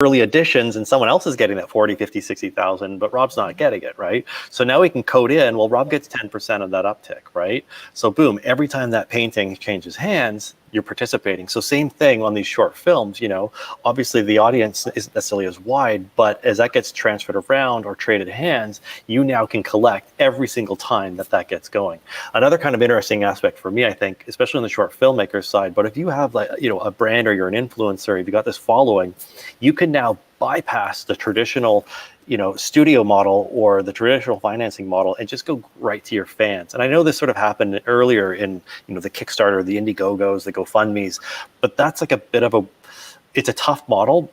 early editions and someone else is getting that 40, 50, 60,000, but Rob's not getting it, right? So now we can code in, well, Rob gets 10% of that uptick, right? So boom, every time that painting changes hands, you're participating. So same thing on these short films, obviously the audience isn't necessarily as wide, but as that gets transferred around or traded hands, you now can collect every single time that gets going. Another kind of interesting aspect for me, I think, especially on the short filmmaker side, but if you have a brand or you're an influencer, if you got this following, you can now bypass the traditional studio model or the traditional financing model and just go right to your fans. And I know this sort of happened earlier in the Kickstarter, the Indiegogos, the GoFundMes, but that's like a bit of it's a tough model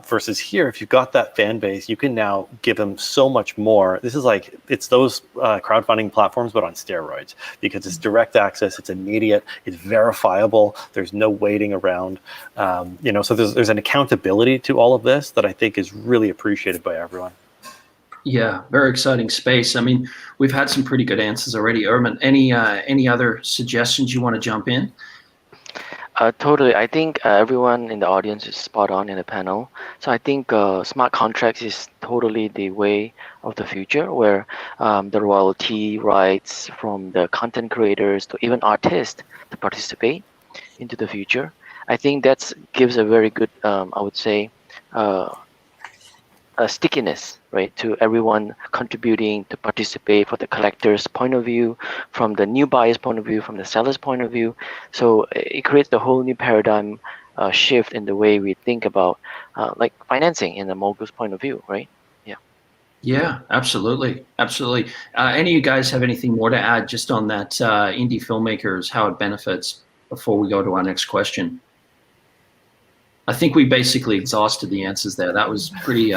versus here. If you've got that fan base, you can now give them so much more. This is it's those crowdfunding platforms, but on steroids, because it's direct access, it's immediate, it's verifiable. There's no waiting around. So there's an accountability to all of this that I think is really appreciated by everyone. Yeah, very exciting space. I mean, we've had some pretty good answers already. Erman, any other suggestions you want to jump in? Totally. I think everyone in the audience is spot on in the panel. So I think smart contracts is totally the way of the future, where the royalty rights from the content creators to even artists to participate into the future. I think that gives a very good, I would say, a stickiness, right, to everyone contributing to participate for the collector's point of view, from the new buyer's point of view, from the seller's point of view. So it creates the whole new paradigm shift in the way we think about like financing in the mogul's point of view, right? Yeah. Yeah, absolutely. Absolutely. Any of you guys have anything more to add just on that indie filmmakers, how it benefits, before we go to our next question? I think we basically exhausted the answers there. That was pretty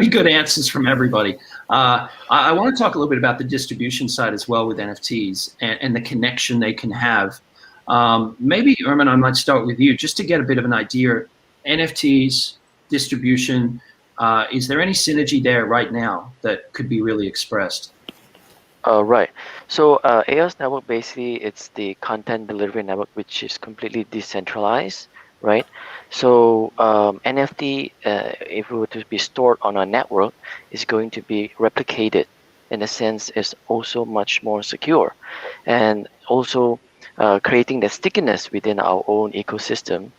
good answers from everybody. I want to talk a little bit about the distribution side as well with NFTs and the connection they can have. Maybe, Erman, I might start with you just to get a bit of an idea. NFTs, distribution, is there any synergy there right now that could be really expressed? Right. So AOS network, basically, it's the content delivery network, which is completely decentralized. Right, so NFT, if it were to be stored on a network, is going to be replicated. In a sense, is also much more secure, and also creating the stickiness within our own ecosystem.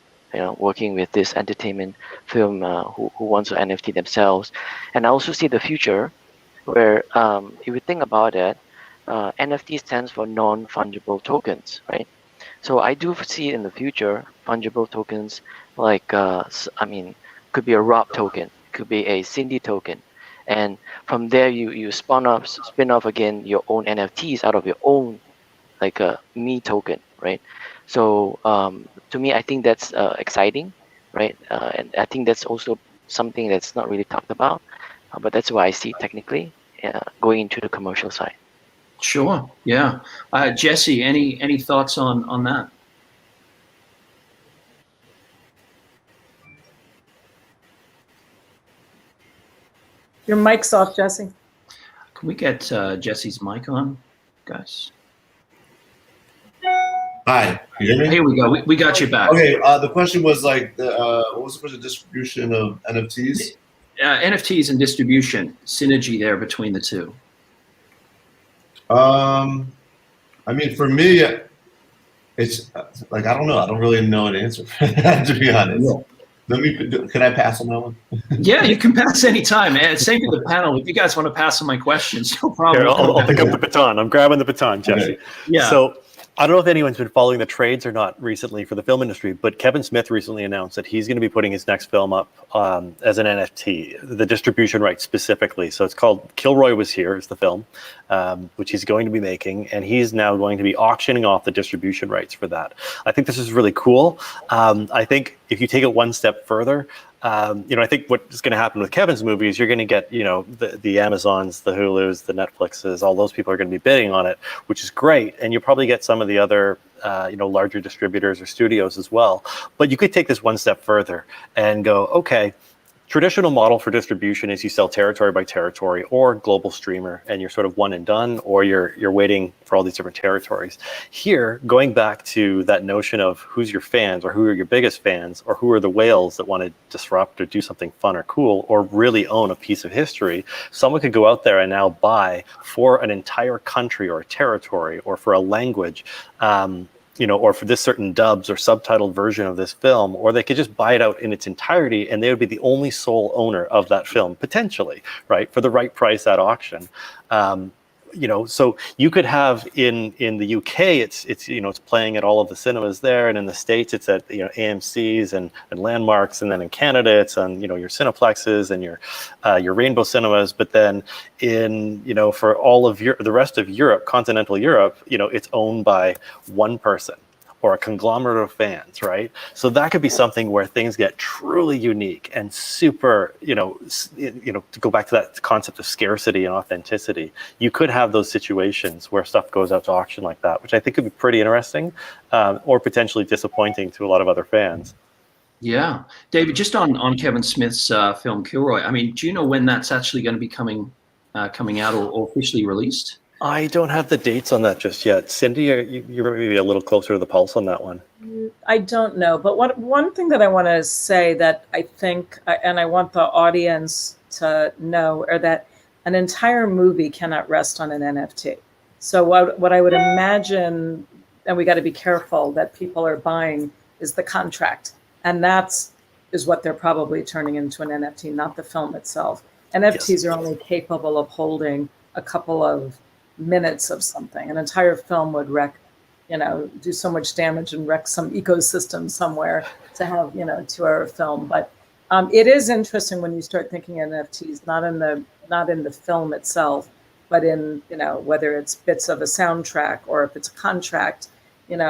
Working with this entertainment film who wants to NFT themselves, and I also see the future where if you think about it, NFT stands for non-fungible tokens, right? So I do see in the future fungible tokens like, could be a Rob token, could be a Cindy token. And from there, you spin off again your own NFTs out of your own, like a me token, right? So to me, I think that's exciting, right? And I think that's also something that's not really talked about, but that's why I see technically going into the commercial side. Sure. Yeah. Jesse, any thoughts on that? Your mic's off, Jesse. Can we get Jesse's mic on, guys? Hi, you hear me? Here we go. We got you back. Okay. The question was what was the question? Distribution of NFTs? NFTs and distribution, synergy there between the two. I mean, for me, it's like, I don't know. I don't really know an answer for that, to be honest. Yeah. Can I pass on that one? Yeah, you can pass anytime, man. Same with the panel. If you guys want to pass on my questions, no problem. Here, I'll pick up the baton. I'm grabbing the baton, Jesse. Okay. Yeah. So I don't know if anyone's been following the trades or not recently for the film industry, but Kevin Smith recently announced that he's going to be putting his next film up as an NFT, the distribution rights specifically. So it's called Kilroy Was Here is the film, which he's going to be making, and he's now going to be auctioning off the distribution rights for that. I think this is really cool. I think if you take it one step further, I think what's going to happen with Kevin's movie is you're going to get, the Amazons, the Hulus, the Netflixes, all those people are going to be bidding on it, which is great. And you'll probably get some of the other, larger distributors or studios as well. But you could take this one step further and go, okay, traditional model for distribution is you sell territory by territory or global streamer, and you're sort of one and done, or you're waiting for all these different territories. Here, going back to that notion of who's your fans, or who are your biggest fans, or who are the whales that want to disrupt or do something fun or cool, or really own a piece of history, someone could go out there and now buy for an entire country or a territory or for a language, or for this certain dubs or subtitled version of this film, or they could just buy it out in its entirety, and they would be the only sole owner of that film, potentially, right, for the right price at auction. So you could have in the UK, it's playing at all of the cinemas there, and in the States, it's at AMC's and Landmarks, and then in Canada, it's on your Cineplexes and your Rainbow Cinemas. But then for all of the rest of Europe, continental Europe, it's owned by one person or a conglomerate of fans, right? So that could be something where things get truly unique and super, to go back to that concept of scarcity and authenticity. You could have those situations where stuff goes out to auction like that, which I think could be pretty interesting, or potentially disappointing to a lot of other fans. Yeah. David, just on Kevin Smith's film Kilroy, I mean, do you know when that's actually going to be coming out or officially released? I don't have the dates on that just yet. Cindy, you're maybe a little closer to the pulse on that one. I don't know, but one thing that I want to say that I think, and I want the audience to know, are that an entire movie cannot rest on an NFT. So what I would imagine, and we got to be careful, that people are buying is the contract, and is what they're probably turning into an NFT, not the film itself. NFTs are only capable of holding a couple of minutes of something. An entire film would do so much damage and wreck some ecosystem somewhere to have, 2-hour film. But it is interesting when you start thinking NFTs, not in the film itself, but in, whether it's bits of a soundtrack or if it's a contract, or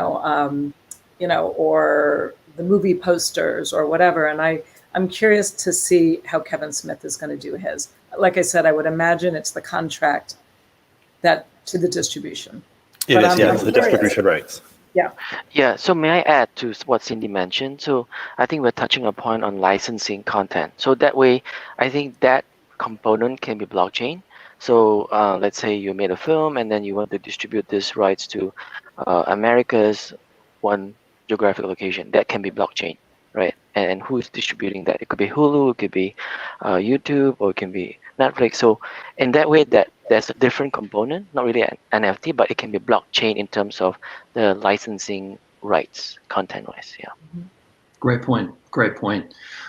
the movie posters or whatever. And I'm curious to see how Kevin Smith is going to do his. Like I said, I would imagine it's the contract that to the distribution. It is, yeah, the distribution rights. Yeah. Yeah. So may I add to what Cindy mentioned? So I think we're touching a point on licensing content. So that way, I think that component can be blockchain. So let's say you made a film and then you want to distribute this rights to America's one geographic location. That can be blockchain, right? And who is distributing that? It could be Hulu, it could be YouTube, or it can be Netflix. So in that way, there's a different component, not really an NFT, but it can be blockchain in terms of the licensing rights, content-wise. Yeah. Great point.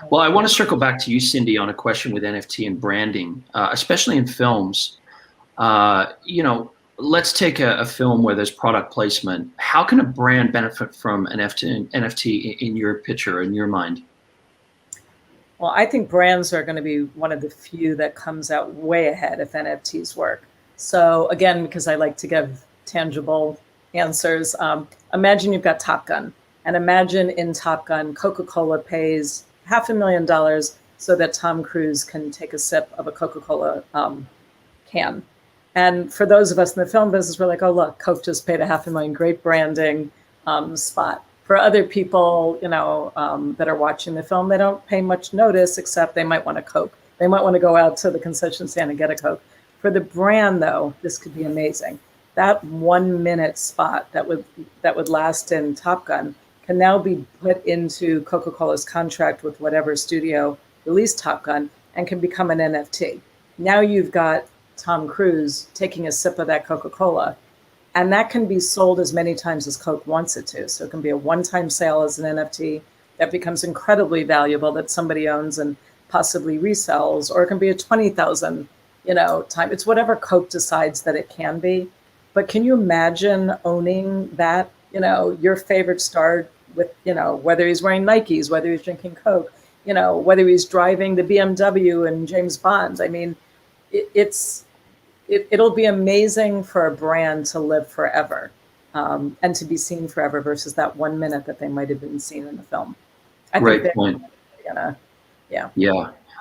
Well, I want to circle back to you, Cindy, on a question with NFT and branding, especially in films. Let's take a film where there's product placement. How can a brand benefit from an NFT in your picture, in your mind? Well, I think brands are going to be one of the few that comes out way ahead if NFTs work. So again, because I like to give tangible answers, imagine you've got Top Gun. And imagine in Top Gun, Coca-Cola pays $500,000 so that Tom Cruise can take a sip of a Coca-Cola can. And for those of us in the film business, we're like, oh, look, Coke just paid $500,000, great branding spot. For other people, that are watching the film, they don't pay much notice, except they might want a Coke. They might want to go out to the concession stand and get a Coke. For the brand, though, this could be amazing. That 1 minute spot that would last in Top Gun can now be put into Coca-Cola's contract with whatever studio released Top Gun and can become an NFT. Now you've got Tom Cruise taking a sip of that Coca-Cola, and that can be sold as many times as Coke wants it to. So it can be a one-time sale as an NFT that becomes incredibly valuable that somebody owns and possibly resells, or it can be a 20,000, time. It's whatever Coke decides that it can be. But can you imagine owning that, your favorite star with, whether he's wearing Nikes, whether he's drinking Coke, whether he's driving the BMW and James Bond. I mean, it'll be amazing for a brand to live forever and to be seen forever versus that 1 minute that they might have been seen in the film. Great point. Yeah.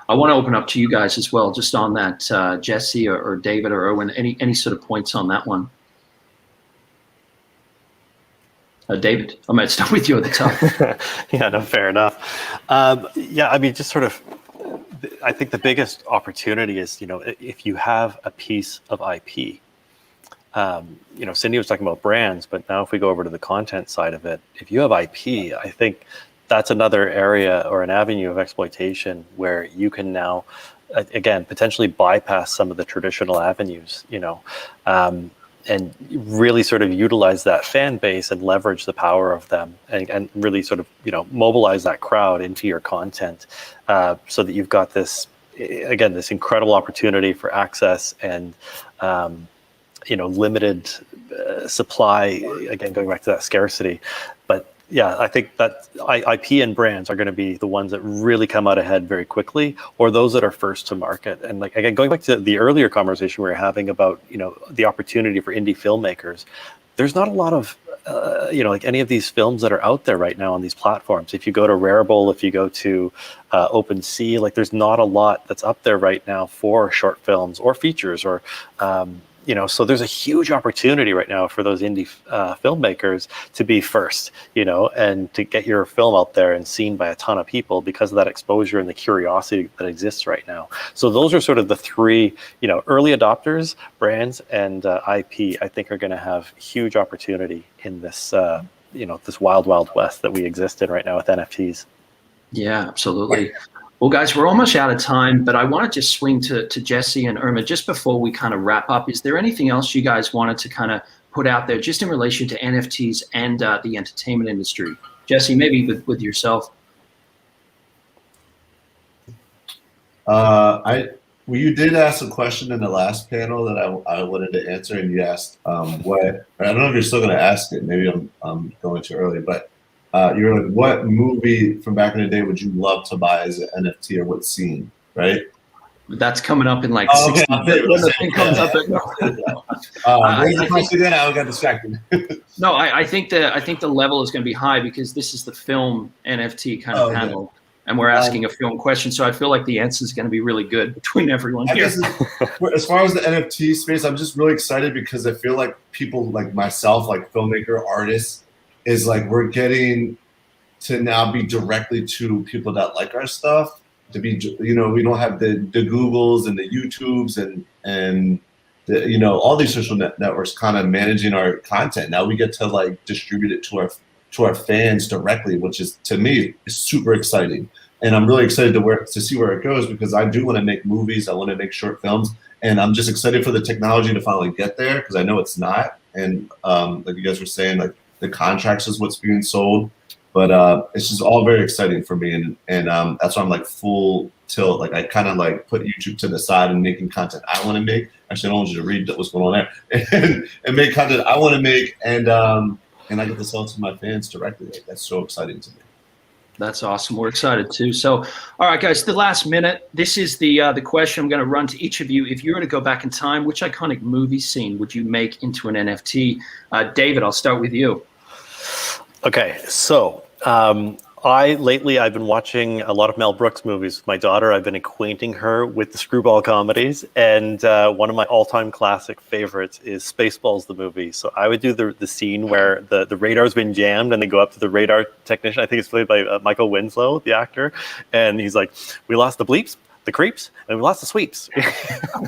I want to open up to you guys as well, just on that, Jesse or David or Owen, any sort of points on that one? David, I might start with you at the top. Yeah, no, fair enough. I mean, just sort of I think the biggest opportunity is, if you have a piece of IP, Cindy was talking about brands, but now if we go over to the content side of it, if you have IP, I think that's another area or an avenue of exploitation where you can now, again, potentially bypass some of the traditional avenues, and really sort of utilize that fan base and leverage the power of them, and really sort of, mobilize that crowd into your content, so that you've got this, again, this incredible opportunity for access and, limited supply, again, going back to that scarcity. But yeah, I think that IP and brands are going to be the ones that really come out ahead very quickly, or those that are first to market. And like, again, going back to the earlier conversation we were having about, the opportunity for indie filmmakers, there's not a lot of, like any of these films that are out there right now on these platforms. If you go to Rarible, if you go to OpenSea, like there's not a lot that's up there right now for short films or features or, so there's a huge opportunity right now for those indie filmmakers to be first, and to get your film out there and seen by a ton of people because of that exposure and the curiosity that exists right now. So those are sort of the three, early adopters, brands, and IP, I think are going to have huge opportunity in this, this wild, wild west that we exist in right now with NFTs. Yeah, absolutely. Well, guys, we're almost out of time, but I want to just swing to Jesse and Irma just before we kind of wrap up. Is there anything else you guys wanted to kind of put out there just in relation to NFTs and the entertainment industry? Jesse, maybe with yourself. You did ask a question in the last panel that I wanted to answer, and you asked what, I don't know if you're still going to ask it, maybe I'm going too early, but you're like, what movie from back in the day would you love to buy as an NFT, or what scene, right? That's coming up in like 60 I got distracted. No, I think the level is going to be high because this is the film NFT kind of panel, and we're asking a film question. So I feel like the answer is going to be really good between everyone here. As far as the NFT space, I'm just really excited because I feel like people like myself, like filmmaker, artists, is like we're getting to now be directly to people that like our stuff, to be, we don't have the Googles and the YouTubes and the, all these social networks kind of managing our content. Now we get to like distribute it to our fans directly, which is, to me, is super exciting. And I'm really excited to see where it goes, because I do want to make movies. I want to make short films, and I'm just excited for the technology to finally get there, because I know it's not. And like you guys were saying, like, the contracts is what's being sold, but it's just all very exciting for me, and that's why I'm like full tilt. Like I kind of like put YouTube to the side and making content I want to make. Actually, I don't want you to read what's going on there, and make content I want to make, and I get to sell it to my fans directly. Like, that's so exciting to me. That's awesome. We're excited too. So, all right, guys, the last minute. This is the question I'm going to run to each of you. If you were to go back in time, which iconic movie scene would you make into an NFT? David, I'll start with you. Okay, so I've been watching a lot of Mel Brooks movies with my daughter. I've been acquainting her with the screwball comedies, and one of my all-time classic favorites is Spaceballs, the movie. So I would do the scene where the radar's been jammed and they go up to the radar technician. I think it's played by Michael Winslow, the actor, and he's like, "We lost the bleeps, the creeps, and we lost the sweeps."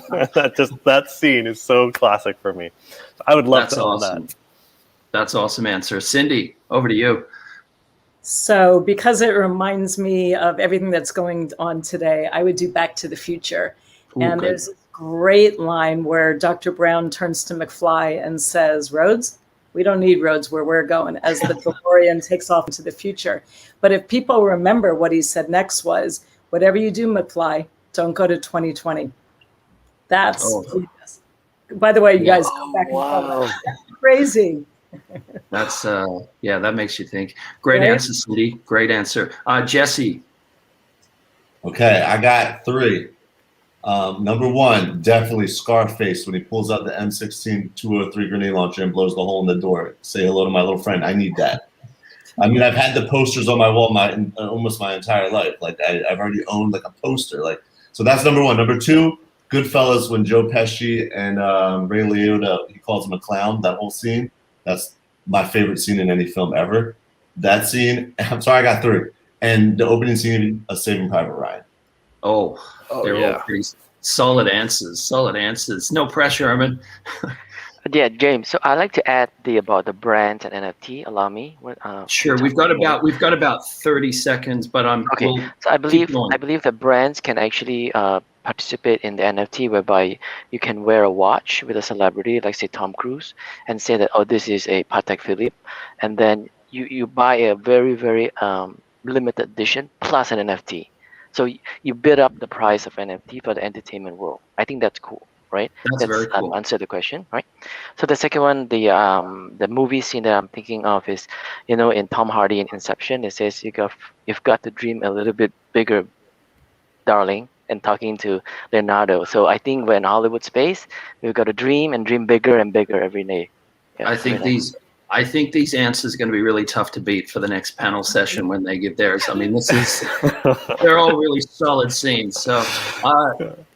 that scene is so classic for me. So I would love to own that. That's awesome answer. Cindy, over to you. So because it reminds me of everything that's going on today, I would do Back to the Future. Ooh, and good. There's a great line where Dr. Brown turns to McFly and says, "Roads? We don't need roads where we're going," as the DeLorean takes off into the future. But if people remember, what he said next was, "Whatever you do, McFly, don't go to 2020. That's genius. By the way, you guys go back and forth. That's crazy. That's that makes you think. Great answer, Cindy. Great answer. Jesse. Okay, I got 3. Number 1, definitely Scarface, when he pulls out the M16 203 grenade launcher and blows the hole in the door. Say hello to my little friend. I need that. I mean, I've had the posters on my wall almost my entire life. Like I've already owned like a poster. Like, so that's number 1. Number 2, Goodfellas, when Joe Pesci and Ray Liotta, he calls him a clown. That whole scene. That's my favorite scene in any film ever. That scene. I'm sorry, I got 3. And the opening scene of Saving Private Ryan. Oh, they're all yeah. pretty solid answers. Solid answers. No pressure, Armin. Yeah, James. So I like to add about the brand and NFT. Allow me. Sure. We've got about 30 seconds, but Okay. we'll So I keep going. believe the brands can actually participate in the NFT, whereby you can wear a watch with a celebrity, like say Tom Cruise, and say that, oh, this is a Patek Philippe, and then you buy a very limited edition plus an NFT. So you bid up the price of NFT for the entertainment world. I think that's cool, right? That's very cool. Answer the question, right? So the second one, the movie scene that I'm thinking of is, in Tom Hardy in Inception, it says you've got to dream a little bit bigger, darling, and talking to Leonardo. So I think we're in Hollywood space, we've got to dream and dream bigger and bigger every day. Yeah, I think every night. these answers are going to be really tough to beat for the next panel session when they give theirs. I mean, they're all really solid scenes. So,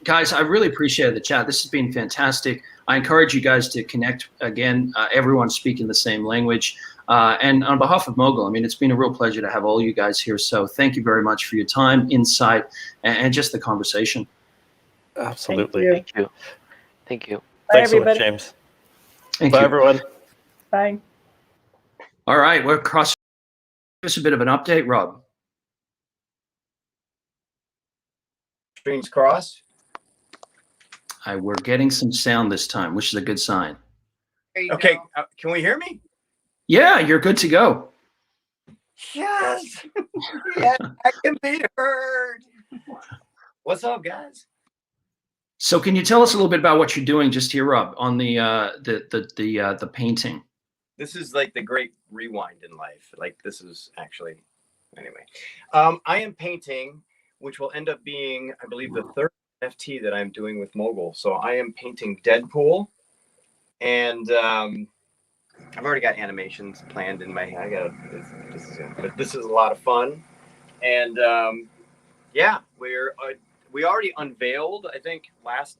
guys, I really appreciate the chat. This has been fantastic. I encourage you guys to connect again. Everyone speaking the same language. And on behalf of Mogul, I mean, it's been a real pleasure to have all you guys here. So thank you very much for your time, insight, and just the conversation. Absolutely. Thank you. Thank you. Bye, Thanks so much, everybody. James. Thank Bye, you. everyone. Bye. All right, we're across. Give us a bit of an update, Rob. Streams crossed. We're getting some sound this time, which is a good sign. Okay, can we hear me? Yeah, you're good to go. Yes. Yeah, I can be heard. What's up, guys? So, can you tell us a little bit about what you're doing just here, Rob, on the painting? This is like the great rewind in life. Like this is actually, anyway. I am painting, which will end up being, I believe, the third NFT that I'm doing with Mogul. So I am painting Deadpool, and I've already got animations planned in my head. But this is a lot of fun, and yeah, we already unveiled, I think, last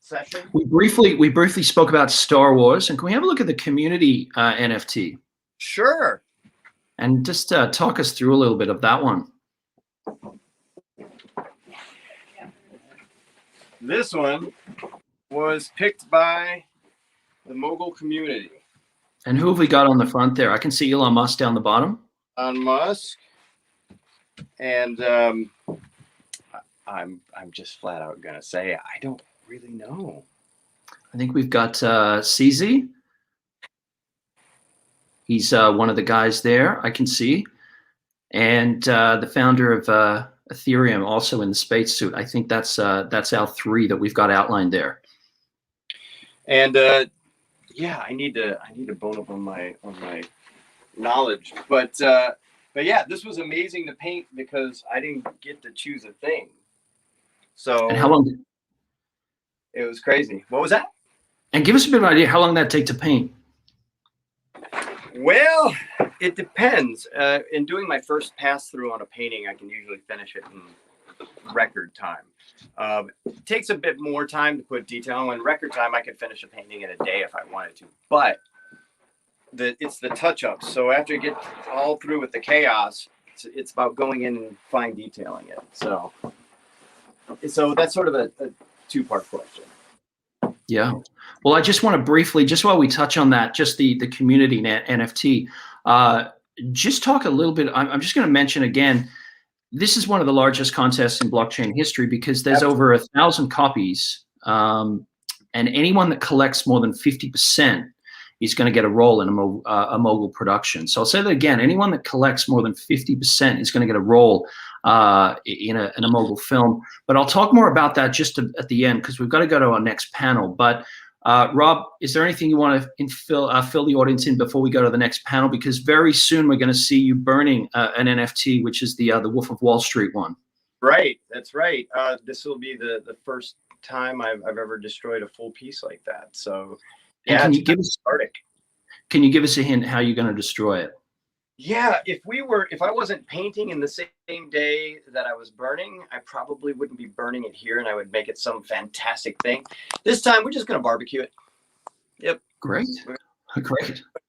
session. We briefly spoke about Star Wars, and can we have a look at the community NFT Sure. and just talk us through a little bit of that one? This one was picked by the Mogul community. And who have we got on the front there? I can see Elon Musk down the bottom. On Musk, and I'm just flat out gonna say I don't really know. I think we've got CZ. He's one of the guys there, I can see. And the founder of Ethereum, also in the spacesuit. I think that's our three that we've got outlined there. And yeah, I need to bone up on my knowledge, but yeah, this was amazing to paint because I didn't get to choose a thing. So And how long? it was crazy. What was that? And give us a bit of an idea how long that take to paint. Well, it depends. In doing my first pass through on a painting, I can usually finish it in record time. It takes a bit more time to put detail on. In record time, I could finish a painting in a day if I wanted to. But it's the touch-ups. So after you get all through with the chaos, it's about going in and fine detailing it. So that's sort of a two-part question. Yeah. Well, I just want to briefly, just while we touch on that, just the community NFT, just talk a little bit. I'm just going to mention again, this is one of the largest contests in blockchain history because there's over 1,000 copies, and anyone that collects more than 50% is going to get a role in a Mogul production. So I'll say that again, anyone that collects more than 50% is going to get a role in a Mogul film. But I'll talk more about that just at the end because we've got to go to our next panel. But Rob, is there anything you want to fill the audience in before we go to the next panel? Because very soon we're going to see you burning an NFT, which is the Wolf of Wall Street one. Right, that's right. This will be the first time I've ever destroyed a full piece like that. So, yeah, can you give us a hint how you're going to destroy it? Yeah, if I wasn't painting in the same day that I was burning, I probably wouldn't be burning it here, and I would make it some fantastic thing. This time, we're just gonna barbecue it. Yep. Great.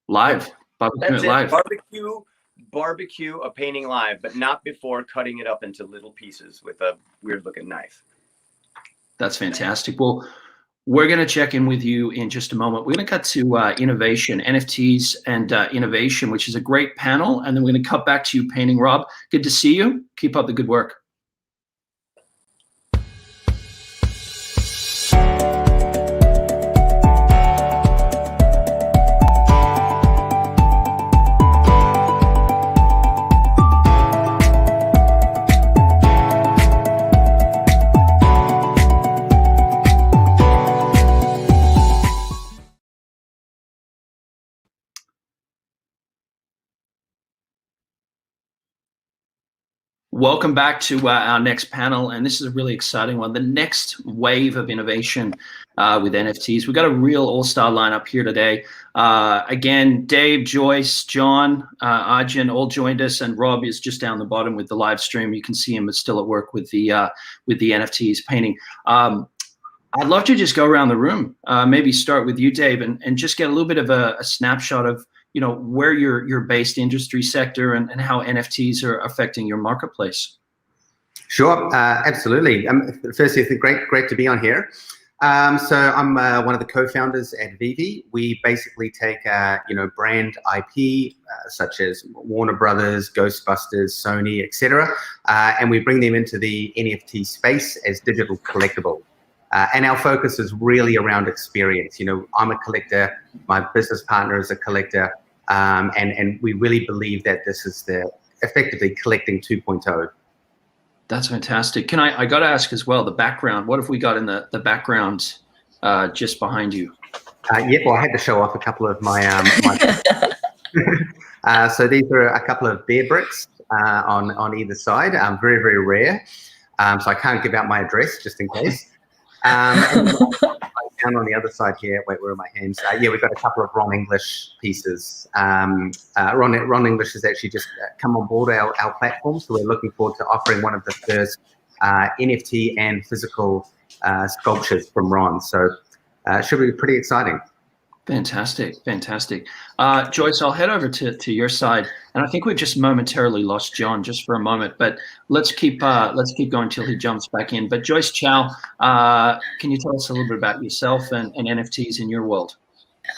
Live. Barbecue That's it live. Barbecue, barbecue a painting live, but not before cutting it up into little pieces with a weird looking knife. That's fantastic. Well, we're going to check in with you in just a moment. We're going to cut to innovation, NFTs and innovation, which is a great panel. And then we're going to cut back to you, Painting Rob. Good to see you. Keep up the good work. Welcome back to our next panel, and this is a really exciting one. The next wave of innovation with NFTs. We've got a real all-star lineup here today. Again, Dave, Joyce, John, Arjun all joined us, and Rob is just down the bottom with the live stream. You can see him, but still at work with the NFTs painting. I'd love to just go around the room, maybe start with you, Dave, and just get a little bit of a snapshot of where your based industry sector and how NFTs are affecting your marketplace. Sure, absolutely. Firstly, it's great to be on here. So I'm one of the co-founders at Vivi. We basically take brand IP such as Warner Brothers, Ghostbusters, Sony, etc., and we bring them into the NFT space as digital collectible. And our focus is really around experience. I'm a collector, my business partner is a collector, and we really believe that this is effectively collecting 2.0. That's fantastic. I got to ask as well, the background, what have we got in the background just behind you? Well, I had to show off a couple of my, so these are a couple of bear bricks on either side, very, very rare. So I can't give out my address just in case. And down on the other side here, wait, where are my hands? We've got a couple of Ron English pieces. Ron English has actually just come on board our platform, so we're looking forward to offering one of the first NFT and physical sculptures from Ron. So it should be pretty exciting. Fantastic. Joyce, I'll head over to your side, and I think we've just momentarily lost John just for a moment, but let's keep going till he jumps back in. But Joyce Chow, can you tell us a little bit about yourself and NFTs in your world?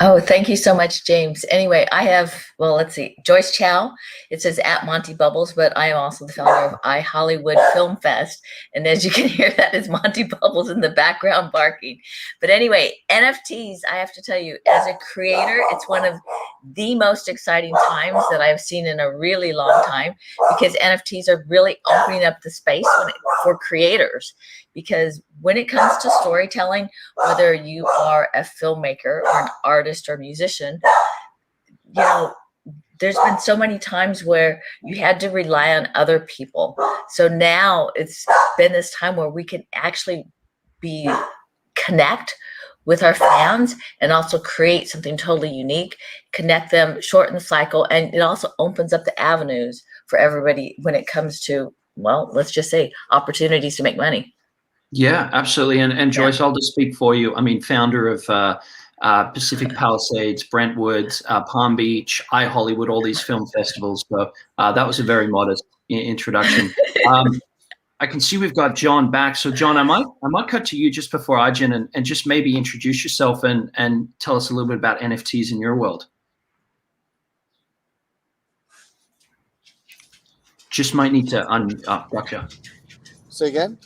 Oh, thank you so much, James. Anyway, I have, well, let's see, Joyce Chow. It says at Monty Bubbles, but I am also the founder of iHollywood Film Fest. And as you can hear, that is Monty Bubbles in the background barking. But anyway, NFTs, I have to tell you, as a creator, it's one of the most exciting times that I've seen in a really long time, because NFTs are really opening up the space for creators. Because when it comes to storytelling, whether you are a filmmaker or an artist or musician, there's been so many times where you had to rely on other people. So now it's been this time where we can actually connect with our fans and also create something totally unique, connect them, shorten the cycle, and it also opens up the avenues for everybody when it comes to, well, let's just say opportunities to make money. Yeah, absolutely. And Joyce, I'll just speak for you. I mean, founder of Pacific Palisades, Brentwood, Palm Beach, iHollywood, all these film festivals. So that was a very modest introduction. I can see we've got John back. So John, I might cut to you just before Arjun and just maybe introduce yourself and tell us a little bit about NFTs in your world. Just might need to gotcha. Say again?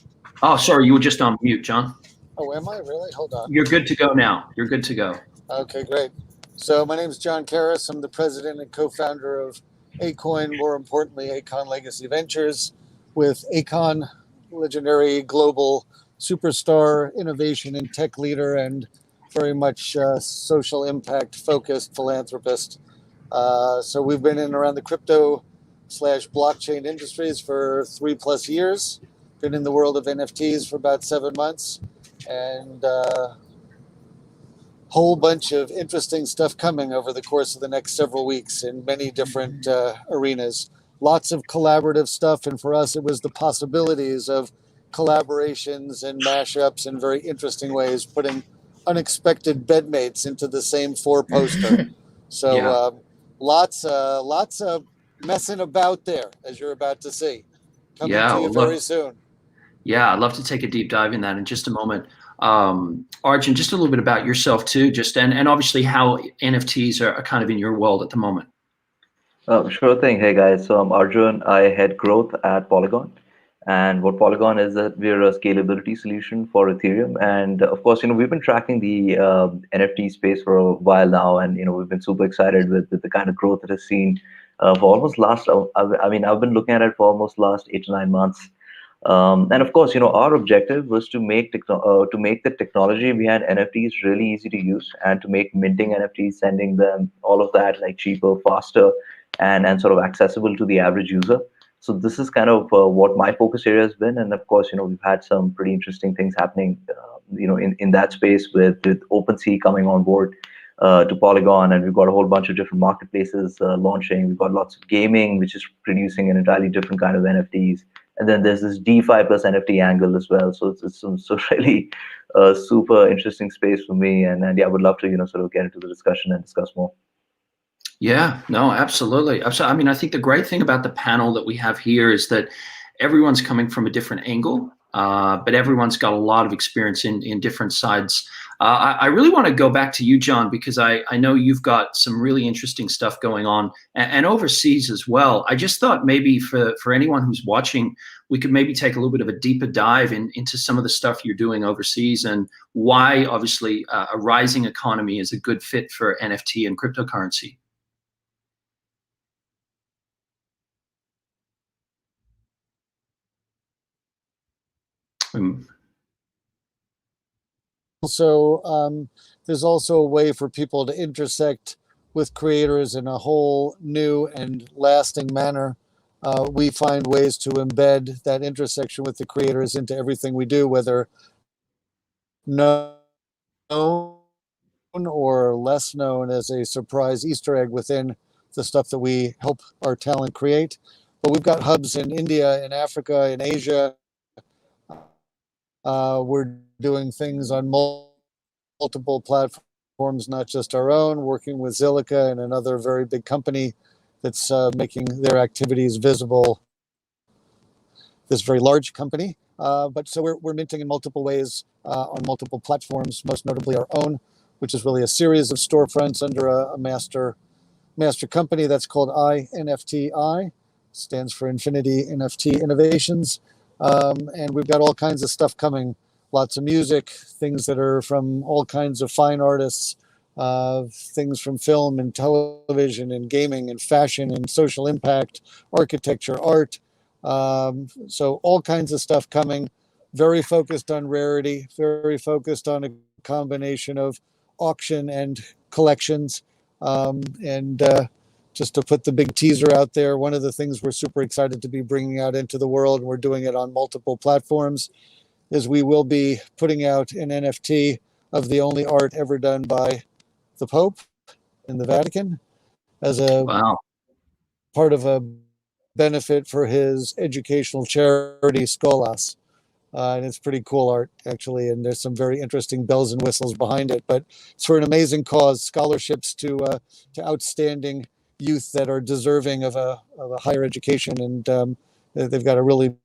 Oh, sorry, you were just on mute, John. Oh, am I really? Hold on. You're good to go now. You're good to go. Okay, great. So my name is John Karras. I'm the president and co-founder of Acoin, more importantly, Acon Legacy Ventures, with Acon, legendary global superstar, innovation and tech leader, and very much social impact focused philanthropist. So we've been in around the crypto/blockchain industries for 3+ years. Been in the world of NFTs for about 7 months, and whole bunch of interesting stuff coming over the course of the next several weeks in many different arenas. Lots of collaborative stuff, and for us, it was the possibilities of collaborations and mashups in very interesting ways, putting unexpected bedmates into the same 4-poster. So lots of messing about there, as you're about to see. Coming Yeah, to you well, very soon. Yeah, I'd love to take a deep dive in that in just a moment. Arjun, just a little bit about yourself too, just and obviously how NFTs are kind of in your world at the moment. Sure thing. Hey guys, so I'm Arjun. I head growth at Polygon. And what Polygon is that we're a scalability solution for Ethereum. And of course, we've been tracking the NFT space for a while now, and we've been super excited with the kind of growth it has seen for almost last. I mean, I've been looking at it for almost last 8 to 9 months. And of course, our objective was to make the technology behind NFTs really easy to use, and to make minting NFTs, sending them, all of that, like cheaper, faster, and sort of accessible to the average user. So this is kind of what my focus area has been, and of course, we've had some pretty interesting things happening, in that space with OpenSea coming on board to Polygon, and we've got a whole bunch of different marketplaces launching. We've got lots of gaming, which is producing an entirely different kind of NFTs, and then there's this DeFi plus NFT angle as well. So it's really a super interesting space for me, and yeah, I would love to sort of get into the discussion and discuss more. Yeah, no, absolutely. I mean, I think the great thing about the panel that we have here is that everyone's coming from a different angle, but everyone's got a lot of experience in different sides. I really want to go back to you, John, because I know you've got some really interesting stuff going on and overseas as well. I just thought maybe for anyone who's watching, we could maybe take a little bit of a deeper dive into some of the stuff you're doing overseas, and why obviously a rising economy is a good fit for NFT and cryptocurrency. So there's also a way for people to intersect with creators in a whole new and lasting manner. We find ways to embed that intersection with the creators into everything we do, whether known or less known as a surprise Easter egg within the stuff that we help our talent create. But we've got hubs in India, in Africa, in Asia. We're doing things on multiple platforms, not just our own, working with Zilliqa and another very big company that's making their activities visible, this very large company. But so we're minting in multiple ways on multiple platforms, most notably our own, which is really a series of storefronts under a master company that's called INFTI, stands for Infinity NFT Innovations. And we've got all kinds of stuff coming, lots of music, things that are from all kinds of fine artists, things from film and television and gaming and fashion and social impact, architecture, art. So all kinds of stuff coming, very focused on rarity, very focused on a combination of auction and collections. Just to put the big teaser out there, one of the things we're super excited to be bringing out into the world, and we're doing it on multiple platforms, is we will be putting out an NFT of the only art ever done by the Pope in the Vatican as a part of a benefit for his educational charity, Scholas. And it's pretty cool art, actually, and there's some very interesting bells and whistles behind it. But it's for an amazing cause, scholarships to outstanding youth that are deserving of a higher education, and they've got a really.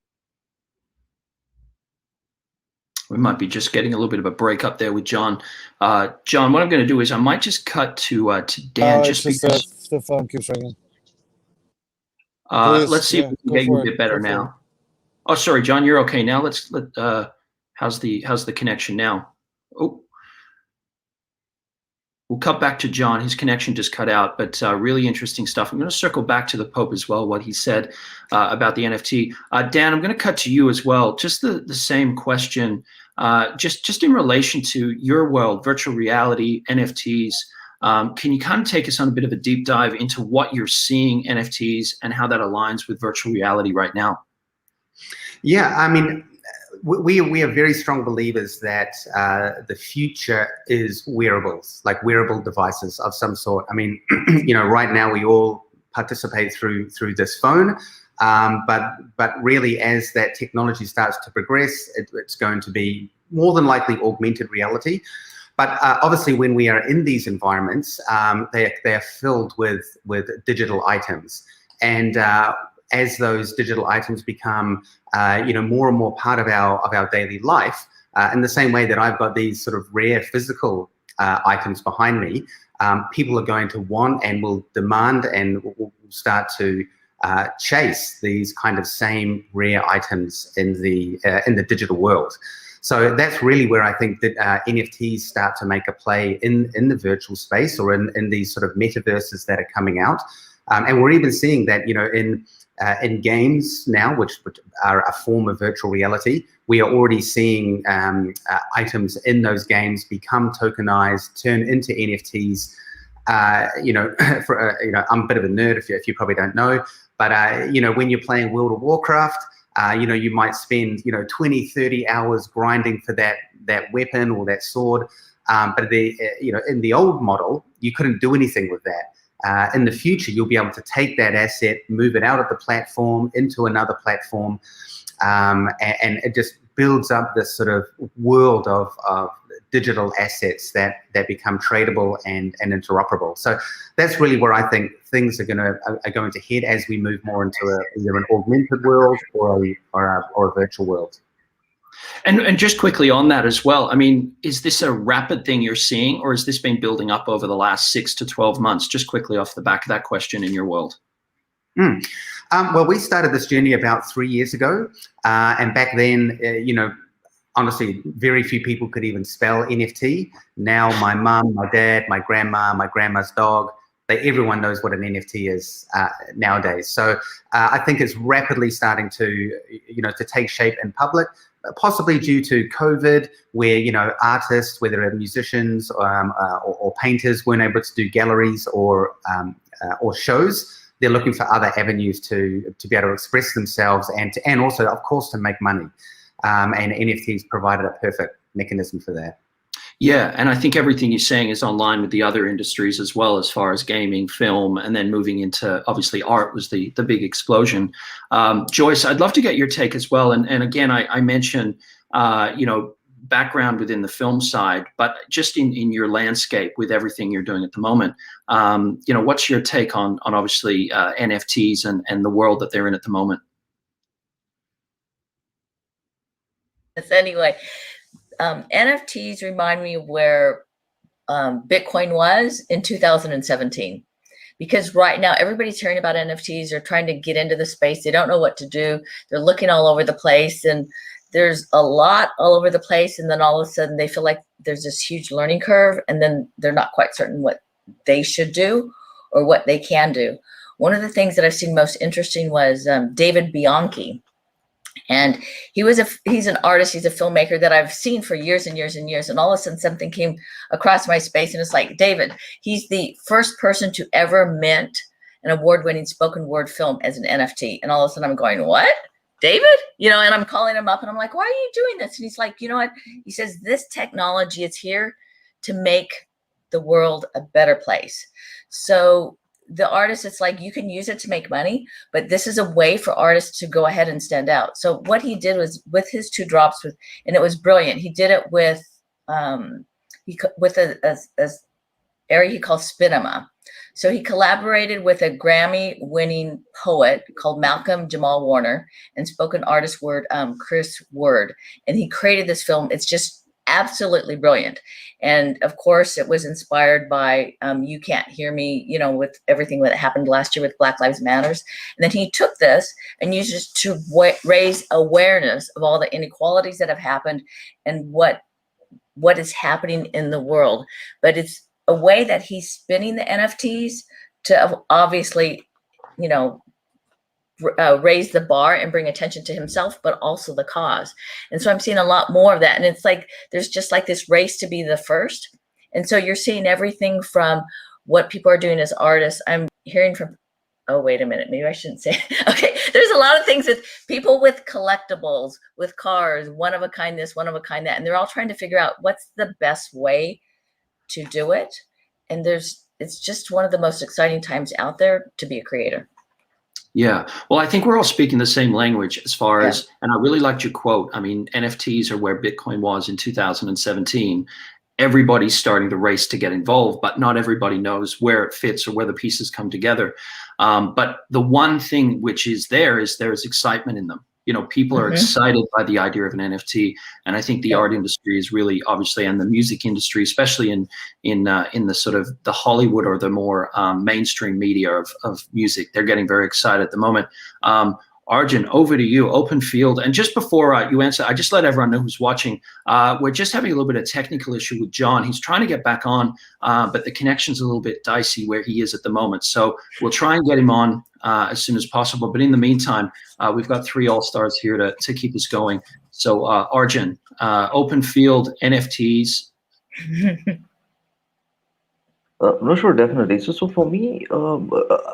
We might be just getting a little bit of a break up there with John. John, what I'm going to do is I might just cut to Dan. Just because the phone keeps ringing. Let's see if we can get you a bit better now. Oh, sorry, John, you're okay now. How's the connection now? Oh. We'll cut back to John. His connection just cut out, but really interesting stuff. I'm going to circle back to the Pope as well, what he said about the NFT. Dan, I'm going to cut to you as well. Just the same question, just in relation to your world, virtual reality, NFTs. Can you kind of take us on a bit of a deep dive into what you're seeing NFTs and how that aligns with virtual reality right now? Yeah, I mean, we are very strong believers that the future is wearables, like wearable devices of some sort. I mean, right now we all participate through this phone, but really as that technology starts to progress, it's going to be more than likely augmented reality. But obviously, when we are in these environments, they are filled with digital items. And as those digital items become, more and more part of our daily life, in the same way that I've got these sort of rare physical items behind me, people are going to want and will demand and will start to chase these kind of same rare items in the digital world. So that's really where I think that NFTs start to make a play in the virtual space, or in these sort of metaverses that are coming out. And we're even seeing that, in games now, which are a form of virtual reality, we are already seeing items in those games become tokenized, turn into NFTs. I'm a bit of a nerd if you probably don't know, but when you're playing World of Warcraft, you might spend 20, 30 hours grinding for that weapon or that sword, but in the old model, you couldn't do anything with that. In the future, you'll be able to take that asset, move it out of the platform into another platform, and it just builds up this sort of world of digital assets that become tradable and interoperable. So that's really where I think things are going to head as we move more into either an augmented world or a virtual world. And just quickly on that as well, I mean, is this a rapid thing you're seeing, or has this been building up over the last 6 to 12 months? Just quickly off the back of that question in your world. Well, we started this journey about 3 years ago, and back then, honestly, very few people could even spell NFT. Now, my mum, my dad, my grandma, my grandma's dog, everyone knows what an NFT is nowadays. So I think it's rapidly starting to take shape in public. Possibly due to COVID, where artists, whether they're musicians or painters, weren't able to do galleries or shows. They're looking for other avenues to be able to express themselves and also, of course, to make money. And NFTs provided a perfect mechanism for that. Yeah, and I think everything you're saying is online with the other industries as well, as far as gaming, film, and then moving into, obviously, art was the big explosion. Joyce, I'd love to get your take as well. And again, I mentioned, background within the film side, but just in your landscape with everything you're doing at the moment, what's your take on obviously NFTs and the world that they're in at the moment? Anyway, NFTs remind me of where Bitcoin was in 2017, because right now everybody's hearing about NFTs. They're trying to get into the space. They don't know what to do. They're looking all over the place, and there's a lot all over the place. And then all of a sudden they feel like there's this huge learning curve, and then they're not quite certain what they should do or what they can do. One of the things that I've seen most interesting was David Bianchi. And he's an artist, he's a filmmaker that I've seen for years and years and years. And all of a sudden something came across my space, and it's like, David, he's the first person to ever mint an award-winning spoken word film as an NFT. And all of a sudden I'm going, what? David? And I'm calling him up and I'm like, why are you doing this? And he's like, you know what? He says, this technology is here to make the world a better place. So the artist, it's like you can use it to make money, but this is a way for artists to go ahead and stand out. So what he did was with his 2 drops, and it was brilliant. He did it with a area he called Spinema. So he collaborated with a Grammy-winning poet called Malcolm Jamal Warner and spoken artist Chris Word, and he created this film. It's just absolutely brilliant. And of course it was inspired by You Can't Hear Me, with everything that happened last year with Black Lives Matters. And then he took this and used it to raise awareness of all the inequalities that have happened and what is happening in the world. But it's a way that he's spinning the NFTs to obviously, raise the bar and bring attention to himself, but also the cause. And so I'm seeing a lot more of that. And it's like, there's just like this race to be the first. And so you're seeing everything from what people are doing as artists. I'm hearing from, oh, wait a minute, maybe I shouldn't say, okay. There's a lot of things that people with collectibles, with cars, one of a kind this, one of a kind that, and they're all trying to figure out what's the best way to do it. And it's just one of the most exciting times out there to be a creator. Yeah, well, I think we're all speaking the same language as far as, and I really liked your quote. I mean, NFTs are where Bitcoin was in 2017. everybody's starting to race to get involved, but not everybody knows where it fits or where the pieces come together. But the one thing which is there is excitement in them. You know, people are excited by the idea of an NFT, and I think the art industry is really, obviously, and the music industry, especially in the sort of the Hollywood or the more mainstream media of music, they're getting very excited at the moment. Arjun, over to you, open field. And just before you answer, I just let everyone know who's watching, we're just having a little bit of technical issue with John. He's trying to get back on, but the connection's a little bit dicey where he is at the moment. So we'll try and get him on as soon as possible. But in the meantime, we've got 3 all-stars here to keep us going. So Arjun, open field, NFTs. No, sure, definitely. So for me,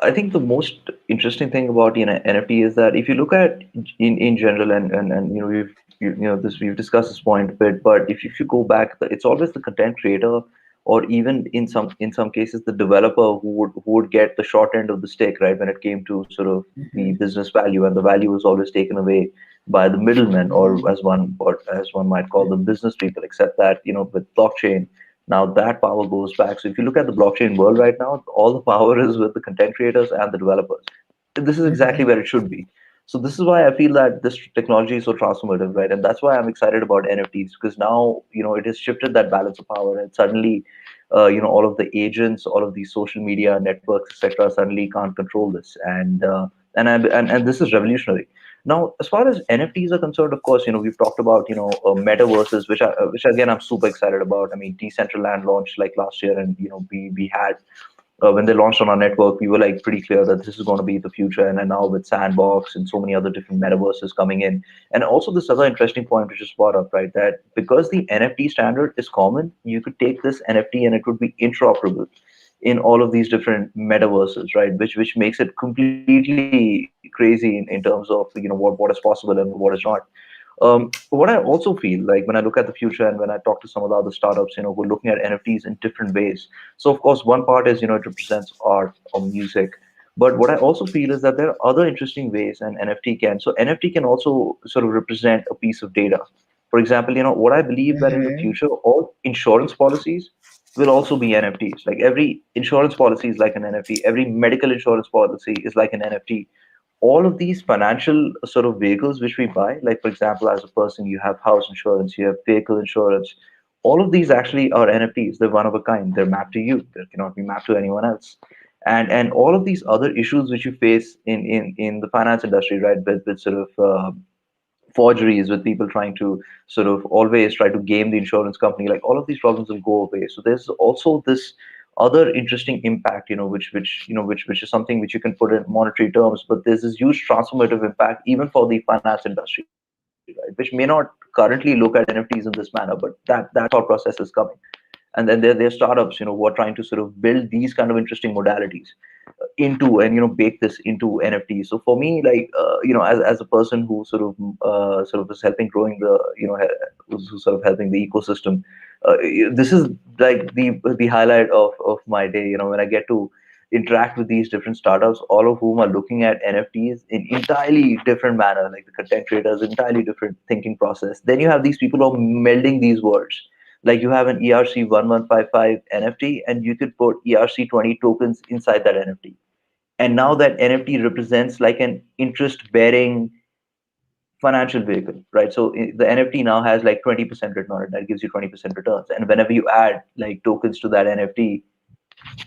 I think the most interesting thing about NFT is that if you look at in general, and we've discussed this point a bit, but if you go back, it's always the content creator, or even in some cases the developer who would get the short end of the stick, right, when it came to sort of the business value, and the value was always taken away by the middlemen, or as one might call them, business people. Except that with blockchain, now that power goes back. So if you look at the blockchain world right now, all the power is with the content creators and the developers. This is exactly where it should be. So this is why I feel that this technology is so transformative, right? And that's why I'm excited about NFTs, because now it has shifted that balance of power, and suddenly all of the agents, all of these social media networks, etc., suddenly can't control this, and this is revolutionary. Now, as far as NFTs are concerned, of course, we've talked about metaverses, which again I'm super excited about. I mean, Decentraland launched like last year, and we had when they launched on our network, we were like pretty clear that this is going to be the future. And now with Sandbox and so many other different metaverses coming in, and also this other interesting point which is brought up, right, that because the NFT standard is common, you could take this NFT and it would be interoperable in all of these different metaverses, right? Which makes it completely crazy in terms of what is possible and what is not. What I also feel like when I look at the future, and when I talk to some of the other startups, we're looking at NFTs in different ways. So of course, one part is it represents art or music, but what I also feel is that there are other interesting ways an NFT can. So NFT can also sort of represent a piece of data. For example, what I believe that in the future, all insurance policies will also be NFTs. Like every insurance policy is like an NFT. Every medical insurance policy is like an NFT. All of these financial sort of vehicles which we buy, like for example, as a person, you have house insurance, you have vehicle insurance. All of these actually are NFTs. They're one of a kind. They're mapped to you. They cannot be mapped to anyone else. And all of these other issues which you face in the finance industry, right, with sort of forgeries, with people trying to sort of always try to game the insurance company, like all of these problems will go away. So there's also this other interesting impact, which is something which you can put in monetary terms, but there's this huge transformative impact even for the finance industry, right, which may not currently look at NFTs in this manner, but that thought process is coming. And then there are startups, who are trying to sort of build these kind of interesting modalities into, and bake this into NFTs. So for me, like as a person who sort of is helping growing the who's sort of helping the ecosystem, this is like the highlight of my day. When I get to interact with these different startups, all of whom are looking at NFTs in entirely different manner, like the content creators, entirely different thinking process. Then you have these people who are melding these words. Like you have an ERC1155 NFT, and you could put ERC20 tokens inside that NFT. And now that NFT represents like an interest-bearing financial vehicle, right? So the NFT now has like 20% written on it. That gives you 20% returns. And whenever you add like tokens to that NFT,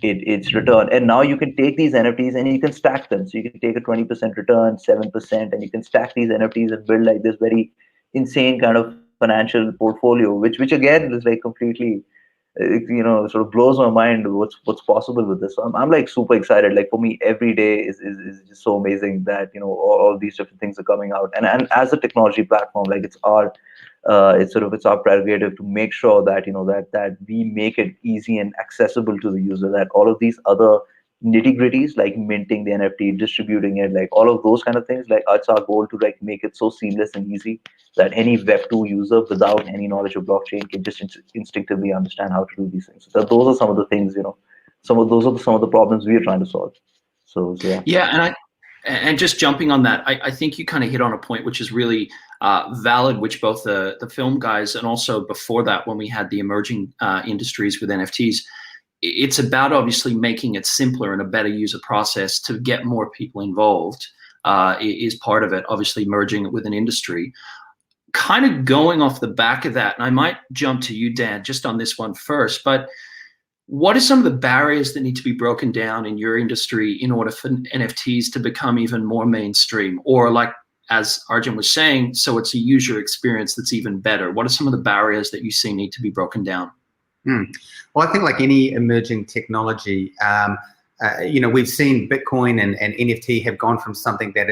it's return. And now you can take these NFTs and you can stack them. So you can take a 20% return, 7%, and you can stack these NFTs and build like this very insane kind of financial portfolio, which again is like completely sort of blows my mind what's possible with this. So I'm like super excited. Like for me, every day is just so amazing that all these different things are coming out. And as a technology platform, like it's our prerogative to make sure that that we make it easy and accessible to the user, that all of these other nitty-gritties like minting the NFT, distributing it, like all of those kind of things, like it's our goal to like make it so seamless and easy that any Web2 user without any knowledge of blockchain can just instinctively understand how to do these things. So those are some of the things, some of the problems we are trying to solve. So yeah. Yeah, and just jumping on that, I think you kind of hit on a point which is really valid, which both the film guys and also before that when we had the emerging industries with NFTs, it's about obviously making it simpler and a better user process to get more people involved is part of it, obviously merging it with an industry. Kind of going off the back of that, and I might jump to you, Dan, just on this one first, but what are some of the barriers that need to be broken down in your industry in order for NFTs to become even more mainstream? Or like, as Arjun was saying, so it's a user experience that's even better. What are some of the barriers that you see need to be broken down? Well, I think like any emerging technology, we've seen Bitcoin and NFT have gone from something that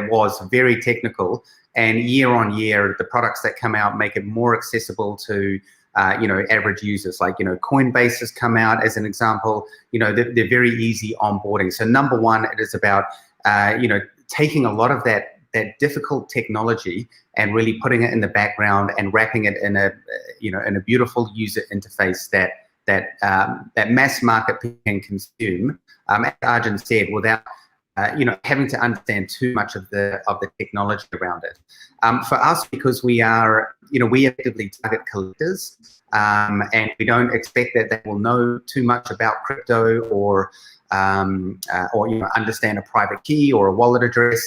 was very technical, and year on year, the products that come out make it more accessible to average users. Like, Coinbase has come out as an example. They're very easy onboarding. So number one, it is about taking a lot of that difficult technology and really putting it in the background and wrapping it in a beautiful user interface that mass market can consume, as Arjun said, without having to understand too much of the technology around it. For us, because we actively target collectors, and we don't expect that they will know too much about crypto or understand a private key or a wallet address.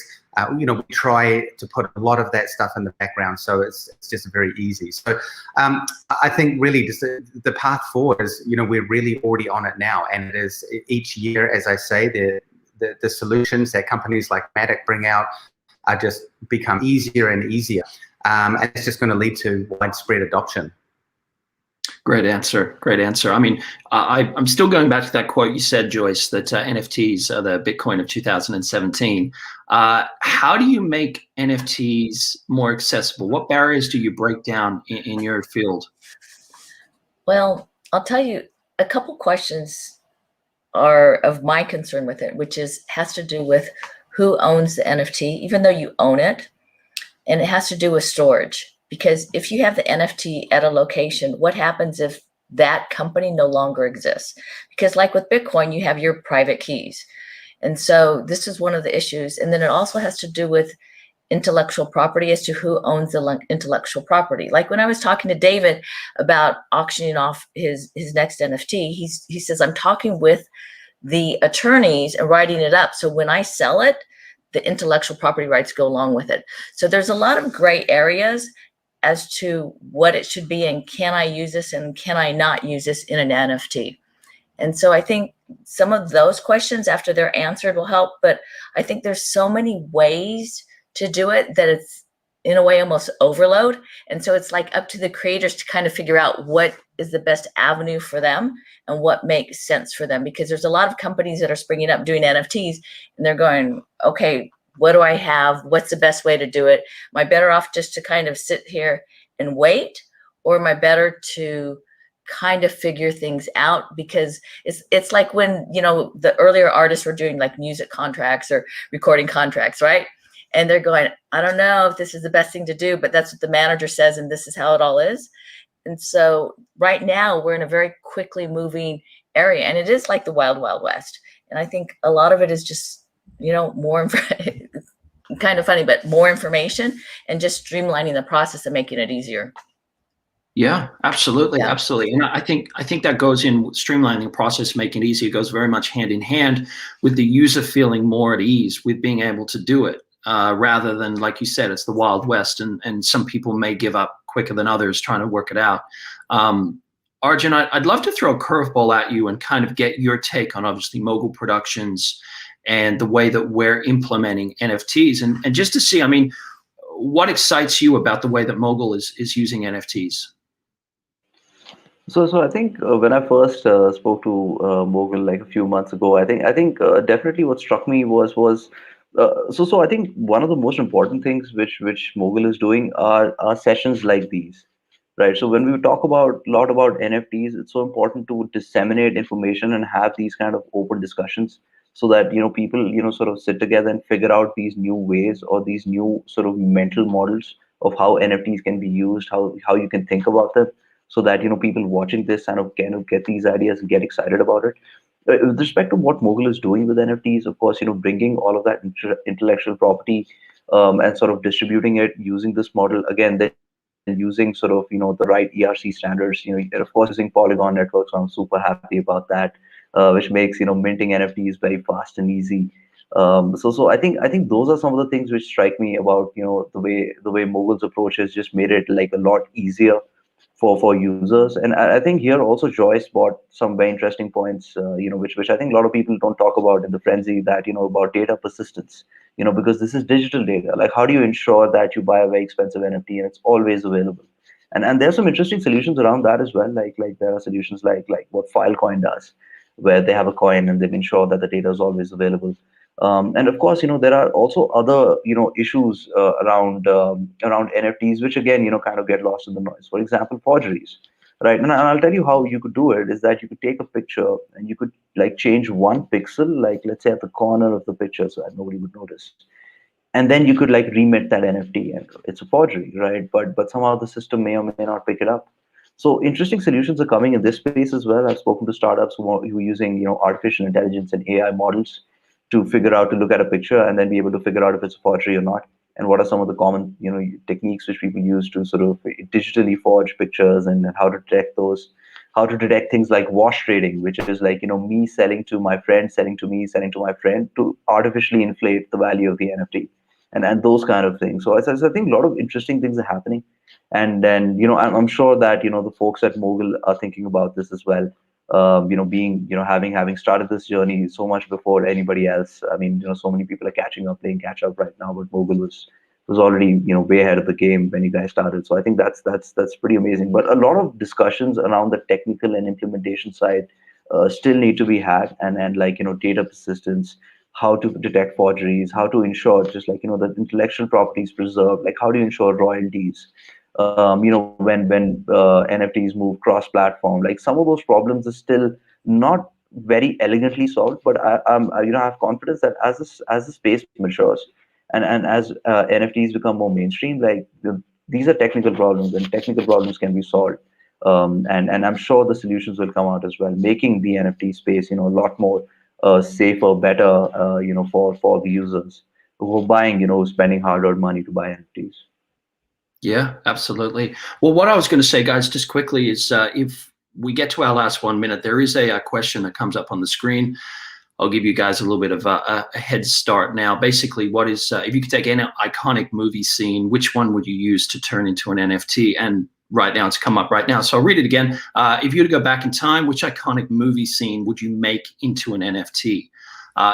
We try to put a lot of that stuff in the background, so it's just very easy. So I think really just the path forward is, we're really already on it now, and it is each year, as I say, the solutions that companies like Matic bring out are just become easier and easier, and it's just going to lead to widespread adoption. Great answer. Great answer. I mean, I'm still going back to that quote you said, Joyce, that NFTs are the Bitcoin of 2017. How do you make NFTs more accessible? What barriers do you break down in your field? Well, I'll tell you, a couple questions are of my concern with it, which has to do with who owns the NFT, even though you own it, and it has to do with storage. Because if you have the NFT at a location, what happens if that company no longer exists? Because like with Bitcoin, you have your private keys. And so this is one of the issues. And then it also has to do with intellectual property as to who owns the intellectual property. Like when I was talking to David about auctioning off his next NFT, he says, I'm talking with the attorneys and writing it up. So when I sell it, the intellectual property rights go along with it. So there's a lot of gray areas as to what it should be and can I use this and can I not use this in an NFT. And so I think some of those questions after they're answered will help, but I think there's so many ways to do it that it's in a way almost overload. And so it's like up to the creators to kind of figure out what is the best avenue for them and what makes sense for them, because there's a lot of companies that are springing up doing NFTs and they're going, okay, what do I have? What's the best way to do it? Am I better off just to kind of sit here and wait? Or am I better to kind of figure things out? Because it's like when, the earlier artists were doing like music contracts or recording contracts, right? And they're going, I don't know if this is the best thing to do, but that's what the manager says, and this is how it all is. And so right now we're in a very quickly moving area, and it is like the wild, wild west. And I think a lot of it is just, more kind of funny, but more information and just streamlining the process and making it easier. Yeah, absolutely. Yeah. Absolutely. And I think that goes in streamlining the process, making it easier. It goes very much hand in hand with the user feeling more at ease with being able to do it, rather than, like you said, it's the Wild West, and some people may give up quicker than others trying to work it out. Arjun, I'd love to throw a curveball at you and kind of get your take on obviously Mogul Productions and the way that we're implementing NFTs, and just to see, I mean, what excites you about the way that Mogul is using NFTs? So I think when I first spoke to Mogul like a few months ago, I think definitely what struck me was so I think one of the most important things which Mogul is doing are sessions like these, right? So when we talk a lot about NFTs, it's so important to disseminate information and have these kind of open discussions, so that people sort of sit together and figure out these new ways or these new sort of mental models of how NFTs can be used, how you can think about them, so that people watching this kind of get these ideas and get excited about it. With respect to what Mogul is doing with NFTs, of course, bringing all of that intellectual property and sort of distributing it using this model again. Then using sort of the right ERC standards. Of course using Polygon network. So I'm super happy about that, which makes minting NFTs very fast and easy. So I think those are some of the things which strike me about the way Mogul's approach has just made it like a lot easier for users. And I think here also Joyce brought some very interesting points, which I think a lot of people don't talk about in the frenzy, that about data persistence. Because this is digital data. Like, how do you ensure that you buy a very expensive NFT and it's always available? And there's some interesting solutions around that as well. Like there are solutions like what Filecoin does, where they have a coin and they've ensured that the data is always available. And of course, there are also other, issues around NFTs, which again, kind of get lost in the noise. For example, forgeries, right? And I'll tell you how you could do it. Is that you could take a picture and you could like change one pixel, like let's say at the corner of the picture, so that nobody would notice, and then you could like remit that NFT, and it's a forgery, right? But somehow the system may or may not pick it up. So interesting solutions are coming in this space as well. I've spoken to startups who are using artificial intelligence and AI models to figure out, to look at a picture and then be able to figure out if it's a forgery or not, and what are some of the common techniques which people use to sort of digitally forge pictures, and how to detect those, how to detect things like wash trading, which is like me selling to my friend, selling to me, selling to my friend, to artificially inflate the value of the NFT, and those kind of things. So I think a lot of interesting things are happening. And then I'm sure that the folks at Mogul are thinking about this as well. Being having started this journey so much before anybody else. I mean, so many people are playing catch up right now, but Mogul was already way ahead of the game when you guys started. So I think that's pretty amazing. But a lot of discussions around the technical and implementation side still need to be had, and like data persistence, how to detect forgeries, how to ensure just like the intellectual property is preserved, like how do you ensure royalties, when NFTs move cross-platform, like some of those problems are still not very elegantly solved. But I have confidence that as the space matures, and as NFTs become more mainstream, like these are technical problems, and technical problems can be solved. And I'm sure the solutions will come out as well, making the NFT space a lot more safer, better, for the users who are buying, spending hard-earned money to buy NFTs. Yeah, absolutely. Well, what I was going to say, guys, just quickly is if we get to our last 1 minute, there is a question that comes up on the screen. I'll give you guys a little bit of a head start now. Basically, what is, if you could take any iconic movie scene, which one would you use to turn into an NFT? And right now, it's come up right now. So I'll read it again. If you were to go back in time, which iconic movie scene would you make into an NFT?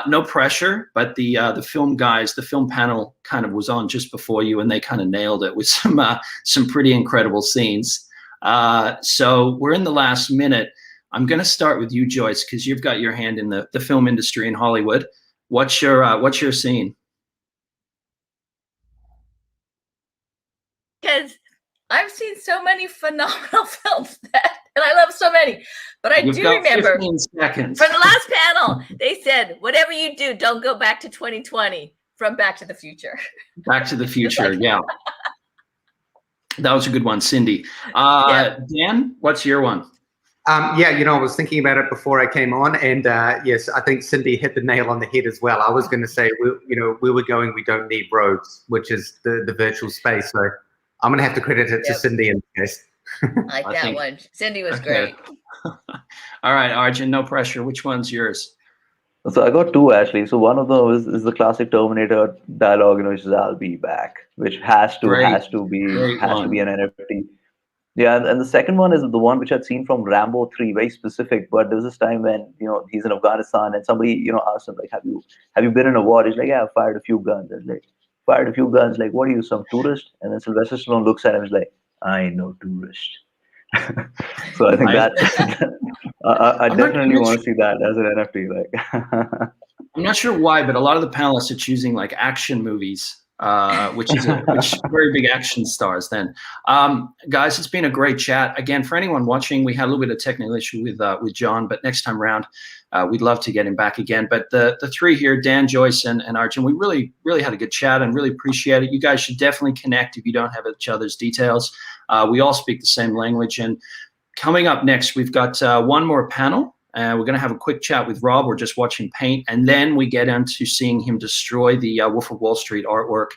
No pressure, but the film guys, the film panel kind of was on just before you, and they kind of nailed it with some pretty incredible scenes. So we're in the last minute. I'm going to start with you, Joyce, because you've got your hand in the film industry in Hollywood. What's your scene? Because I've seen so many phenomenal films and I love so many, but I do remember 15 seconds. from the last panel, they said, whatever you do, don't go back to 2020 from Back to the Future. Back to the Future, yeah. That was a good one, Cindy. Dan, what's your one? Yeah, I was thinking about it before I came on, and yes, I think Cindy hit the nail on the head as well. I was going to say, we were going, we don't need roads, which is the virtual space. So I'm going to have to credit it to Cindy in this case. I like that one. Cindy was great. All right, Arjun, no pressure. Which one's yours? So I got two actually. So one of them is the classic Terminator dialogue, which is "I'll be back," which has to be an NFT. Yeah, and the second one is the one which I'd seen from Rambo 3, very specific. But there was this time when he's in Afghanistan, and somebody asked him like, "Have you been in a war?" He's like, "Yeah, I've fired a few guns." And like, fired a few guns. Like, what are you, some tourist? And then Sylvester Stallone looks at him, and is like, "I ain't no tourist." So I think I definitely want to see that as an NFT. Like, I'm not sure why, but a lot of the panelists are choosing like action movies, which very big action stars. Then, guys, it's been a great chat. Again, for anyone watching, we had a little bit of technical issue with John, but next time around, we'd love to get him back again. But the three here, Dan, Joyce, and Arjun, we really had a good chat and really appreciate it. You guys should definitely connect if you don't have each other's details. We all speak the same language. And coming up next, we've got one more panel. We're going to have a quick chat with Rob. We're just watching paint, and then we get into seeing him destroy the Wolf of Wall Street artwork.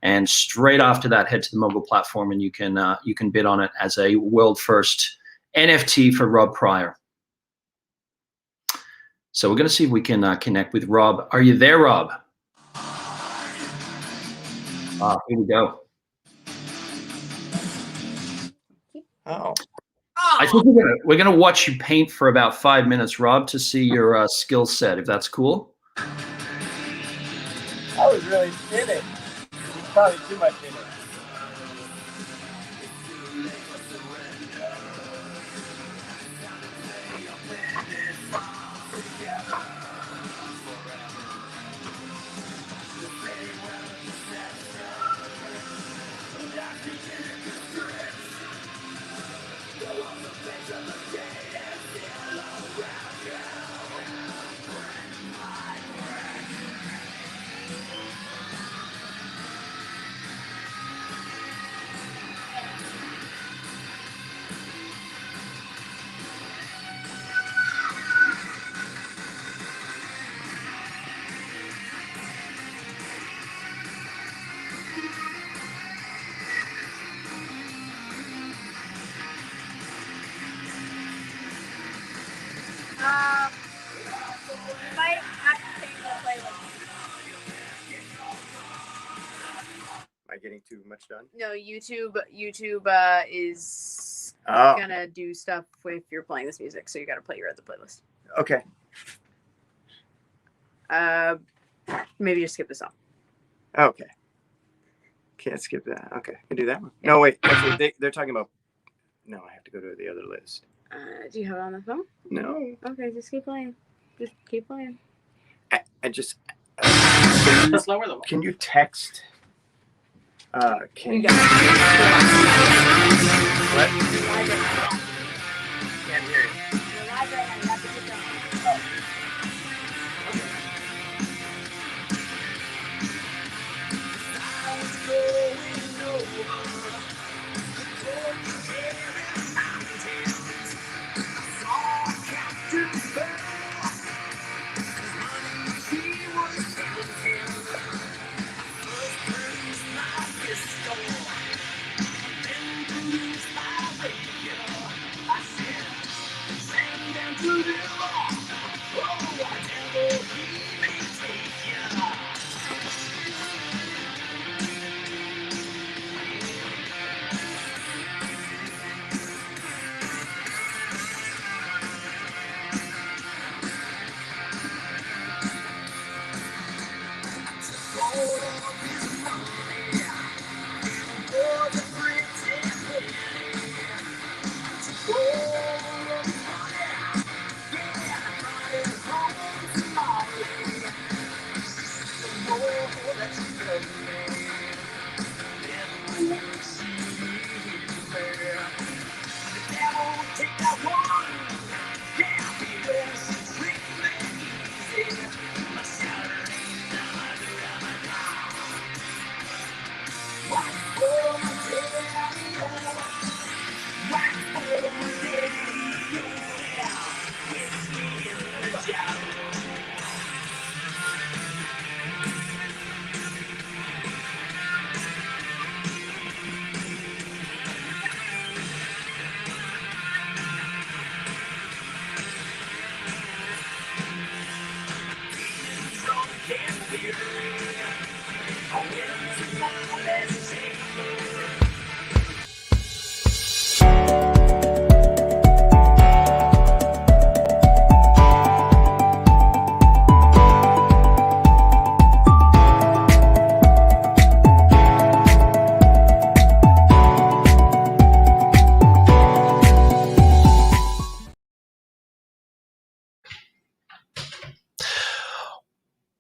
And straight after that, head to the Mogul platform, and you can bid on it as a world first NFT for Rob Pryor. So we're going to see if we can connect with Rob. Are you there, Rob? Here we go. Oh. I think we're gonna watch you paint for about 5 minutes, Rob, to see your skill set, if that's cool. I was really in it. Probably too much in it. Might have to change the playlist. Am I getting too much done? No, YouTube is Oh. gonna do stuff if you're playing this music, so you gotta play your other playlist. Okay. Maybe just skip this song. Okay. Can't skip that. Okay, can do that one. No, wait. Actually, they're talking about. No, I have to go to the other list. Do you have it on the phone? No. Okay, just keep playing. Just keep playing. I just. Slower though. Can you text? Can you? got What? Library. Can't hear you. The library, you have to keep going.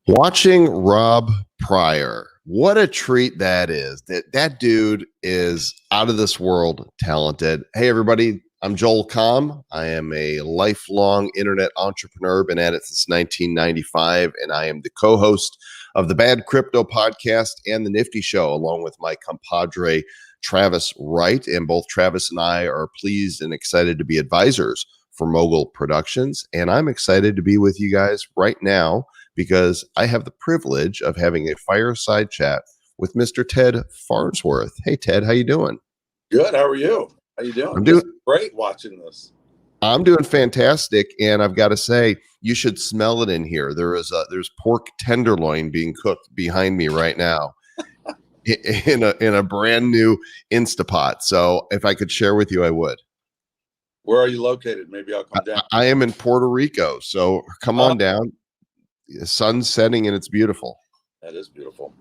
Watching Rob Pryor, what a treat that is. That dude is out of this world talented. Hey, everybody, I'm Joel Comm. I am a lifelong internet entrepreneur, been at it since 1995, and I am the co-host of the Bad Crypto podcast and the Nifty Show, along with my compadre, Travis Wright. And both Travis and I are pleased and excited to be advisors for Mogul Productions. And I'm excited to be with you guys right now because I have the privilege of having a fireside chat with Mr. Ted Farnsworth. Hey, Ted, how you doing? Good. How are you? How you doing? I'm doing great watching this. I'm doing fantastic, and I've got to say, you should smell it in here. There's pork tenderloin being cooked behind me right now in a brand new Instapot. So if I could share with you, I would. Where are you located? Maybe I'll come down. I am in Puerto Rico, so come on down. The sun's setting and it's beautiful. That is beautiful.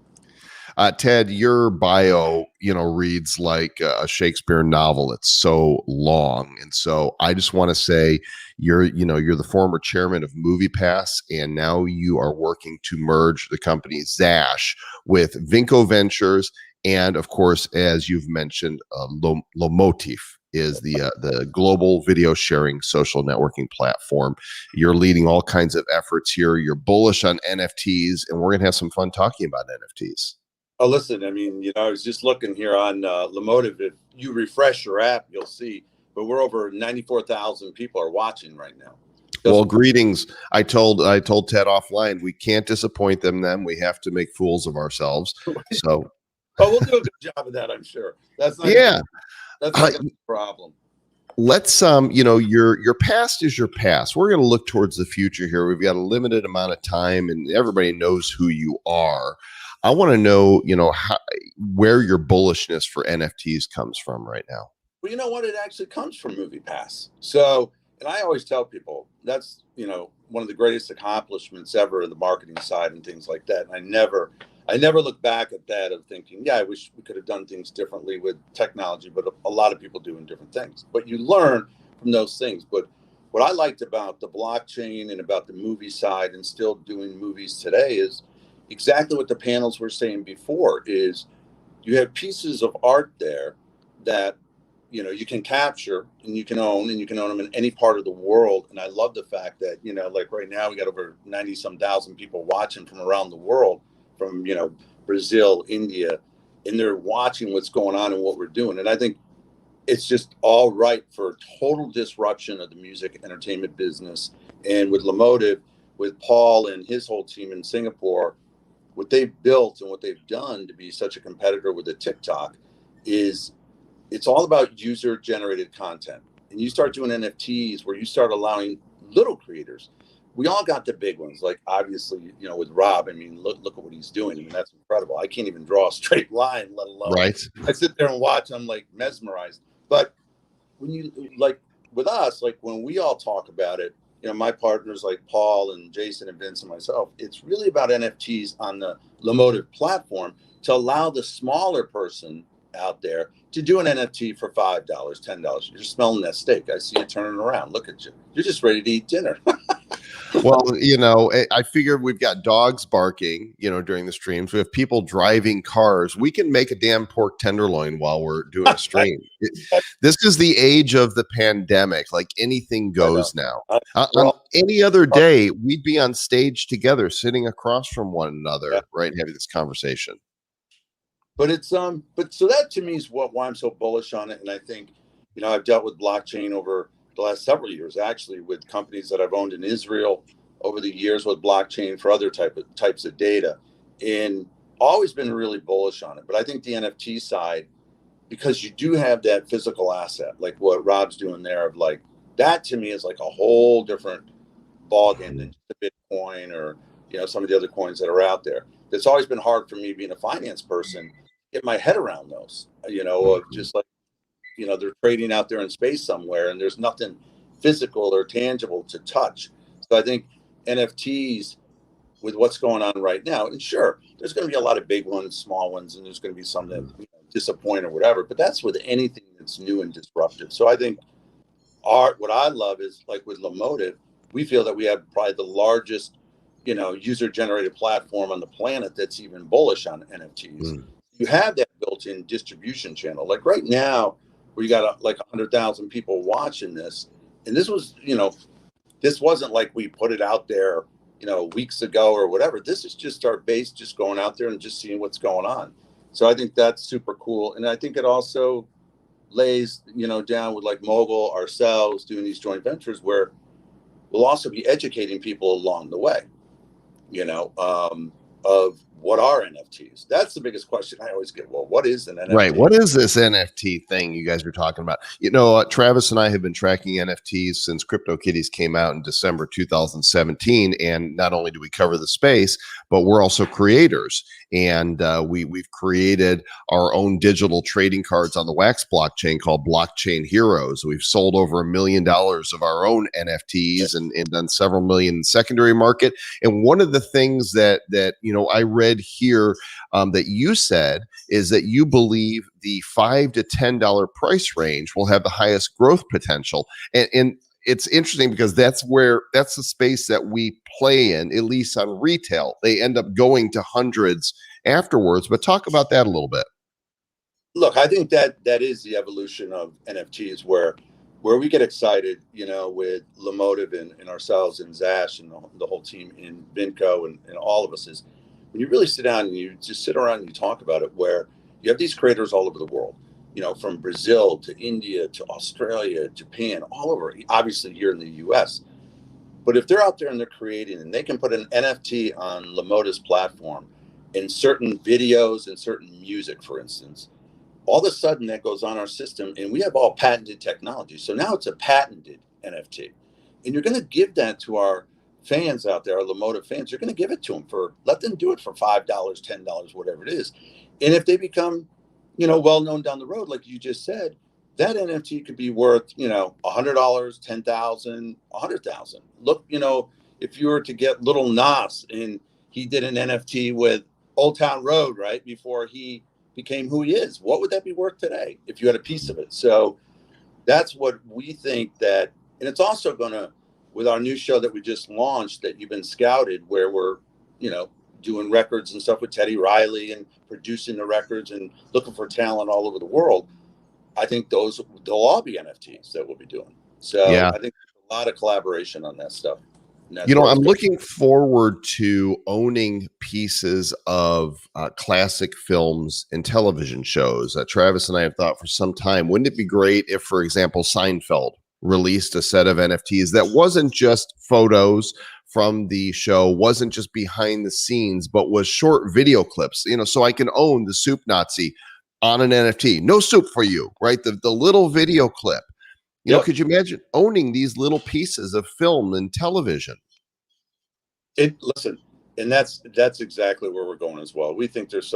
Ted, your bio, reads like a Shakespeare novel. It's so long. And so I just want to say you're the former chairman of MoviePass, and now you are working to merge the company Zash with Vinco Ventures. And of course, as you've mentioned, Lomotif is the global video sharing social networking platform. You're leading all kinds of efforts here. You're bullish on NFTs, and we're going to have some fun talking about NFTs. Oh, listen, I mean, I was just looking here on Lomotif. If you refresh your app, you'll see, but we're over 94,000 people are watching right now. Well, greetings. I told Ted offline, we can't disappoint them then. We have to make fools of ourselves. So we'll do a good job of that, I'm sure. That's not that's not a problem. Let's your past is your past. We're going to look towards the future here. We've got a limited amount of time and everybody knows who you are. I want to know, where your bullishness for NFTs comes from right now. Well, you know what? It actually comes from MoviePass. So, and I always tell people that's, one of the greatest accomplishments ever in the marketing side and things like that. And I never look back at that of thinking, I wish we could have done things differently with technology, but a lot of people doing different things. But you learn from those things. But what I liked about the blockchain and about the movie side and still doing movies today is exactly what the panels were saying before is you have pieces of art there that, you can capture and you can own them in any part of the world. And I love the fact that, like right now we got over 90-some thousand people watching from around the world from, Brazil, India, and they're watching what's going on and what we're doing. And I think it's just all right for total disruption of the music entertainment business. And with Lomotif, with Paul and his whole team in Singapore, what they've built and what they've done to be such a competitor with the TikTok is it's all about user generated content. And you start doing NFTs where you start allowing little creators. We all got the big ones, like obviously, with Rob. I mean, look at what he's doing. I mean, that's incredible. I can't even draw a straight line, let alone. Right. I sit there and watch, I'm like mesmerized. But when you like with us, like when we all talk about it, my partners like Paul and Jason and Vince and myself, it's really about NFTs on the Lomotif platform to allow the smaller person out there to do an NFT for $5, $10. You're smelling that steak. I see you turning around. Look at you. You're just ready to eat dinner. Well, I figured we've got dogs barking, during the streams. We have people driving cars. We can make a damn pork tenderloin while we're doing a stream. This is the age of the pandemic. Like anything goes now. On any other day, we'd be on stage together, sitting across from one another, right, having this conversation. But it's but so that to me is why I'm so bullish on it. And I think, I've dealt with blockchain over the last several years, actually, with companies that I've owned in Israel over the years with blockchain for other types of data, and always been really bullish on it. But I think the NFT side, because you do have that physical asset, like what Rob's doing there, of like that to me is like a whole different ballgame than just a Bitcoin or some of the other coins that are out there. It's always been hard for me being a finance person, get my head around those, of just like, they're trading out there in space somewhere and there's nothing physical or tangible to touch. So I think NFTs with what's going on right now, and sure, there's going to be a lot of big ones, small ones, and there's going to be some that disappoint or whatever, but that's with anything that's new and disruptive. So I think what I love is like with Lomotif, we feel that we have probably the largest, user-generated platform on the planet that's even bullish on NFTs. You have that built-in distribution channel. Like right now, where you got like 100,000 people watching this, and this was, this wasn't like we put it out there, weeks ago or whatever. This is just our base, just going out there and just seeing what's going on. So I think that's super cool, and I think it also lays, down with like Mogul, ourselves, doing these joint ventures where we'll also be educating people along the way, of what are NFTs. That's the biggest question I always get. Well, what is an NFT? Right. What is this NFT thing you guys are talking about? Travis and I have been tracking NFTs since CryptoKitties came out in December 2017. And not only do we cover the space, but we're also creators. And we've created our own digital trading cards on the Wax blockchain called Blockchain Heroes. We've sold over $1 million of our own NFTs and done several million in secondary market. And one of the things that I read here that you said is that you believe the $5 to $10 price range will have the highest growth potential. And it's interesting because that's the space that we play in, at least on retail. They end up going to hundreds afterwards, but talk about that a little bit. Look, I think that is the evolution of NFTs where we get excited, with Lemotive and ourselves and Zash and the whole team in Vinco and all of us is when you really sit down and you just sit around and you talk about it, where you have these creators all over the world, from Brazil to India to Australia, Japan, all over, obviously here in the US. But if they're out there and they're creating and they can put an NFT on Lemotive's platform in certain videos and certain music, for instance, all of a sudden that goes on our system and we have all patented technology. So now it's a patented NFT. And you're going to give that to our fans out there, our Lemotive fans. You're going to give it to them let them do it for $5, $10, whatever it is. And if they become, well-known down the road, like you just said, that NFT could be worth, $100, $10,000, $100,000. Look, if you were to get Little Nas and he did an NFT with Old Town Road, right, before he became who he is, what would that be worth today if you had a piece of it? So that's what we think that, and it's also going to, with our new show that we just launched that you've been scouted, where we're, doing records and stuff with Teddy Riley and producing the records and looking for talent all over the world. I think they'll all be NFTs that we'll be doing. So yeah. I think there's a lot of collaboration on that stuff. I'm looking forward to owning pieces of classic films and television shows. Travis and I have thought for some time, wouldn't it be great if, for example, Seinfeld released a set of NFTs that wasn't just photos from the show, wasn't just behind the scenes, but was short video clips, so I can own the Soup Nazi on an NFT. No soup for you, right? The little video clip. Could you imagine owning these little pieces of film and television? Listen, and that's exactly where we're going as well. We think there's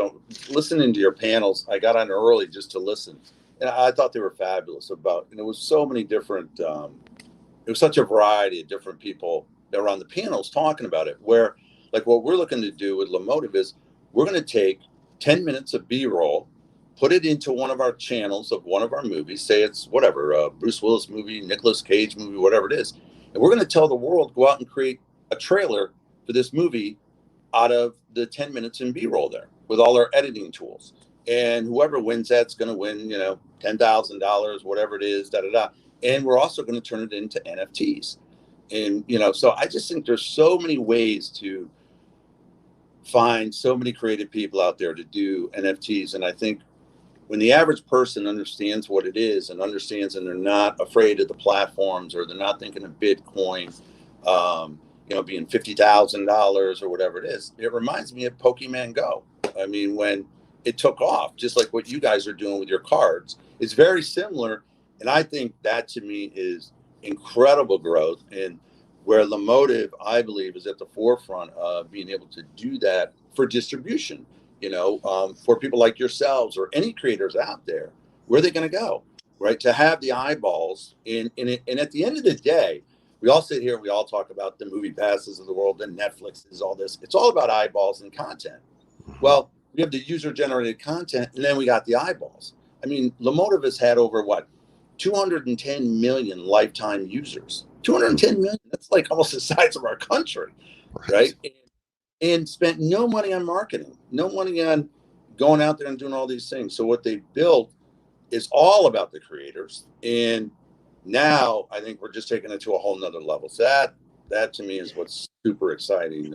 listening to your panels. I got on early just to listen, and I thought they were fabulous and it was so many different, it was such a variety of different people that were on the panels talking about it, where like what we're looking to do with Lemotive is we're going to take 10 minutes of B-roll, put it into one of our channels of one of our movies, say it's whatever, Bruce Willis movie, Nicolas Cage movie, whatever it is. And we're going to tell the world, go out and create a trailer for this movie out of the 10 minutes in B-roll there with all our editing tools. And whoever wins that's going to win, $10,000, whatever it is, And we're also going to turn it into NFTs. And, so I just think there's so many ways to find so many creative people out there to do NFTs. And I think when the average person understands what it is and understands, and they're not afraid of the platforms, or they're not thinking of Bitcoin, being $50,000 or whatever it is, it reminds me of Pokemon Go. I mean, when it took off, just like what you guys are doing with your cards, it's very similar. And I think that to me is incredible growth, and where Lemotive, I believe, is at the forefront of being able to do that for distribution, for people like yourselves or any creators out there. Where are they going to go, right? To have the eyeballs and at the end of the day, we all sit here and we all talk about the movie passes of the world and Netflix is all this. It's all about eyeballs and content. Well, we have the user generated content, and then we got the eyeballs. I mean, Lemotive has had over 210 million lifetime users. 210 million. That's like almost the size of our country, right? And spent no money on marketing, no money on going out there and doing all these things. So what they built is all about the creators. And now I think we're just taking it to a whole nother level. So that to me is what's super exciting.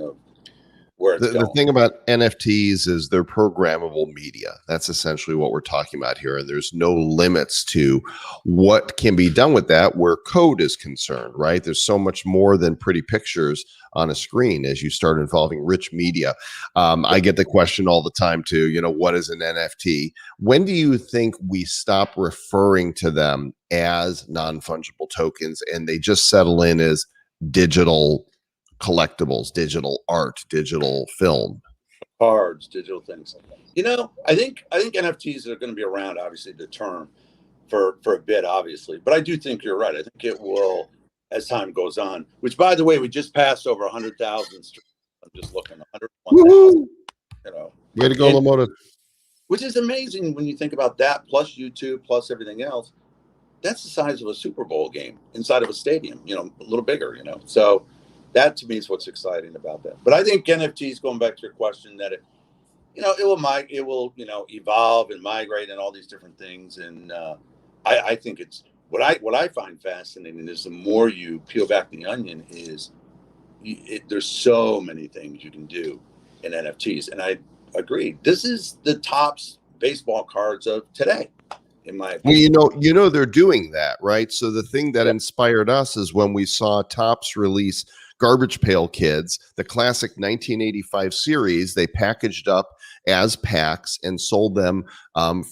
where it's The going. thing about NFTs is they're programmable media. That's essentially what we're talking about here. And there's no limits to what can be done with that where code is concerned, right? There's so much more than pretty pictures on a screen as you start involving rich media. I get the question all the time too, what is an NFT? When do you think we stop referring to them as non-fungible tokens and they just settle in as digital collectibles, digital art, digital film? Cards, digital things. I think NFTs are going to be around, obviously, the term for a bit, obviously. But I do think you're right. I think it will as time goes on. Which, by the way, we just passed over 100,000 streams. I'm just looking, 101,000. Way to go, Lamoda. Which is amazing when you think about that, plus YouTube, plus everything else. That's the size of a Super Bowl game inside of a stadium. A little bigger. So that to me is what's exciting about that. But I think NFTs, going back to your question, that it will evolve and migrate and all these different things. And I think it's what I find fascinating is the more you peel back the onion is there's so many things you can do in NFTs. And I agree. This is the Topps baseball cards of today, in my opinion. Well, they're doing that, right? So the thing that inspired us is when we saw Topps release Garbage Pail Kids, the classic 1985 series. They packaged up as packs and sold them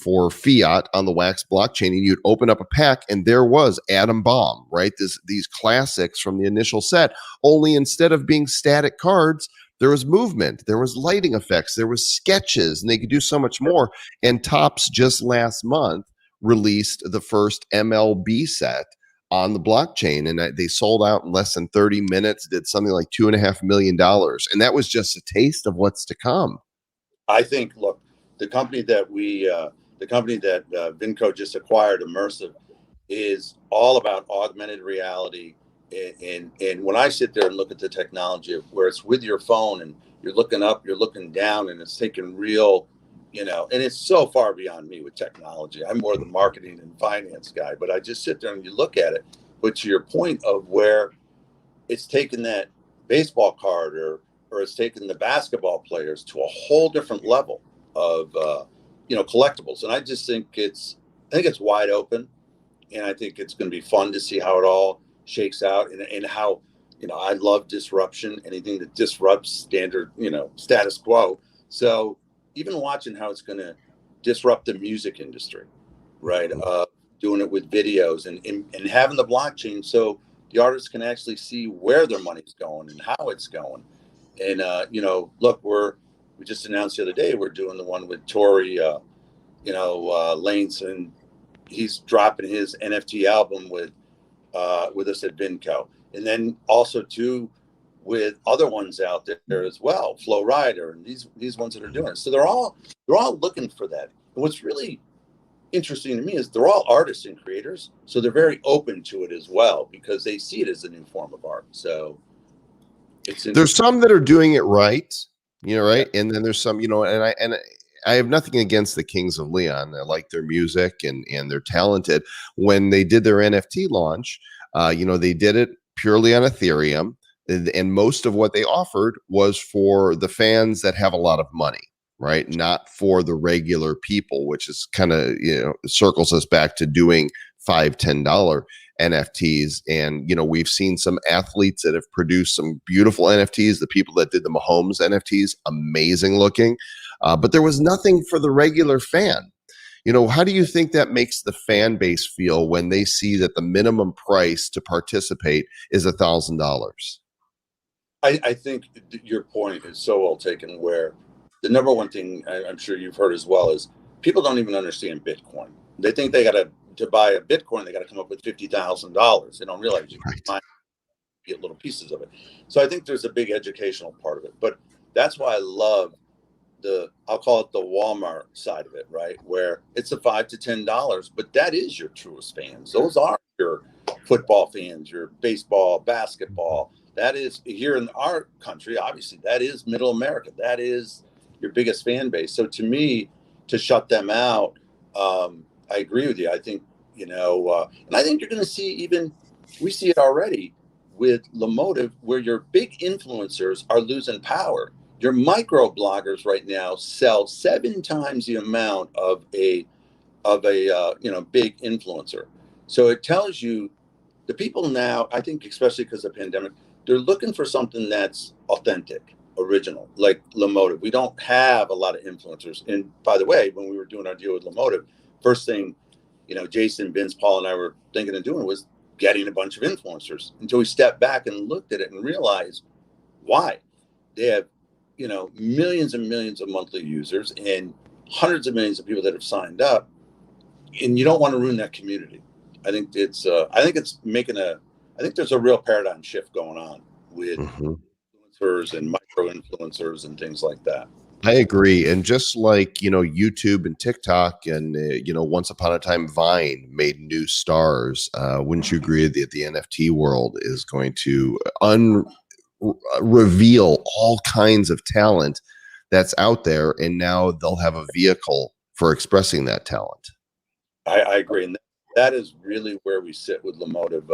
for fiat on the Wax blockchain. And you'd open up a pack and there was Atom Bomb, right? These classics from the initial set, only instead of being static cards, there was movement, there was lighting effects, there was sketches, and they could do so much more. And Topps just last month released the first MLB set on the blockchain, and they sold out in less than 30 minutes, did something like $2.5 million. And that was just a taste of what's to come. I think, look, the company that Vinco just acquired, Immersive, is all about augmented reality. And when I sit there and look at the technology of where it's with your phone and you're looking up, you're looking down, and it's taking real, and it's so far beyond me with technology. I'm more the marketing and finance guy, but I just sit there and you look at it. But to your point of where it's taken that baseball card or it's taken the basketball players to a whole different level of, collectibles. And I just think it's wide open, and I think it's going to be fun to see how it all shakes out and how, I love disruption, anything that disrupts standard, status quo. So even watching how it's going to disrupt the music industry, right? Doing it with videos and having the blockchain so the artists can actually see where their money's going and how it's going. And, look, we just announced the other day, we're doing the one with Tory, Lanez, and he's dropping his NFT album with us at Vinco. And then also too, with other ones out there as well, Flow Rider and these ones that are doing it. So they're all looking for that. And what's really interesting to me is they're all artists and creators. So they're very open to it as well because they see it as a new form of art. So there's some that are doing it right, right? And then there's some, and I have nothing against the Kings of Leon. I like their music and they're talented. When they did their NFT launch, they did it purely on Ethereum. And most of what they offered was for the fans that have a lot of money, right? Not for the regular people, which is kind of, circles us back to doing $5, $10 NFTs. And, we've seen some athletes that have produced some beautiful NFTs. The people that did the Mahomes NFTs, amazing looking. But there was nothing for the regular fan. How do you think that makes the fan base feel when they see that the minimum price to participate is $1,000? I think your point is so well taken, where the number one thing I'm sure you've heard as well is people don't even understand Bitcoin. They think they got to buy a Bitcoin, they got to come up with $50,000. They don't realize you can get little pieces of it. So I think there's a big educational part of it. But that's why I love I'll call it the Walmart side of it, right? Where it's a $5 to $10, but that is your truest fans. Those are your football fans, your baseball, basketball. That is here in our country, obviously, that is middle America. That is your biggest fan base. So to me, to shut them out, I agree with you. I think, and I think you're going to see we see it already with Lemotive, where your big influencers are losing power. Your micro bloggers right now sell 7 times the amount of a big influencer. So it tells you the people now, I think, especially because of the pandemic, they're looking for something that's authentic, original, like Lemotive. We don't have a lot of influencers. And by the way, when we were doing our deal with Lemotive, first thing, Jason, Vince, Paul, and I were thinking of doing was getting a bunch of influencers, until we stepped back and looked at it and realized why. They have, millions and millions of monthly users and hundreds of millions of people that have signed up, and you don't want to ruin that community. I think there's a real paradigm shift going on with influencers and micro influencers and things like that. I agree. And just like, YouTube and TikTok and, once upon a time, Vine made new stars. Wouldn't you agree that the NFT world is going to reveal all kinds of talent that's out there, and now they'll have a vehicle for expressing that talent? I agree. And that is really where we sit with Lemotive.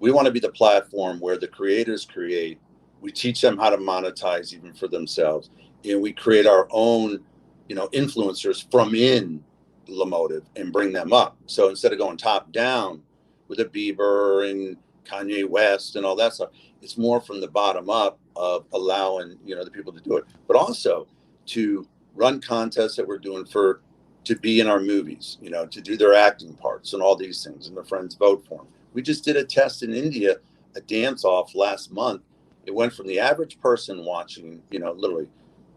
We want to be the platform where the creators create. We teach them how to monetize even for themselves. And we create our own, influencers from in Lemotive and bring them up. So instead of going top down with a Bieber and Kanye West and all that stuff, it's more from the bottom up of allowing, the people to do it, but also to run contests that we're doing to be in our movies, to do their acting parts and all these things, and their friends vote for them. We just did a test in India, a dance off last month. It went from the average person watching, literally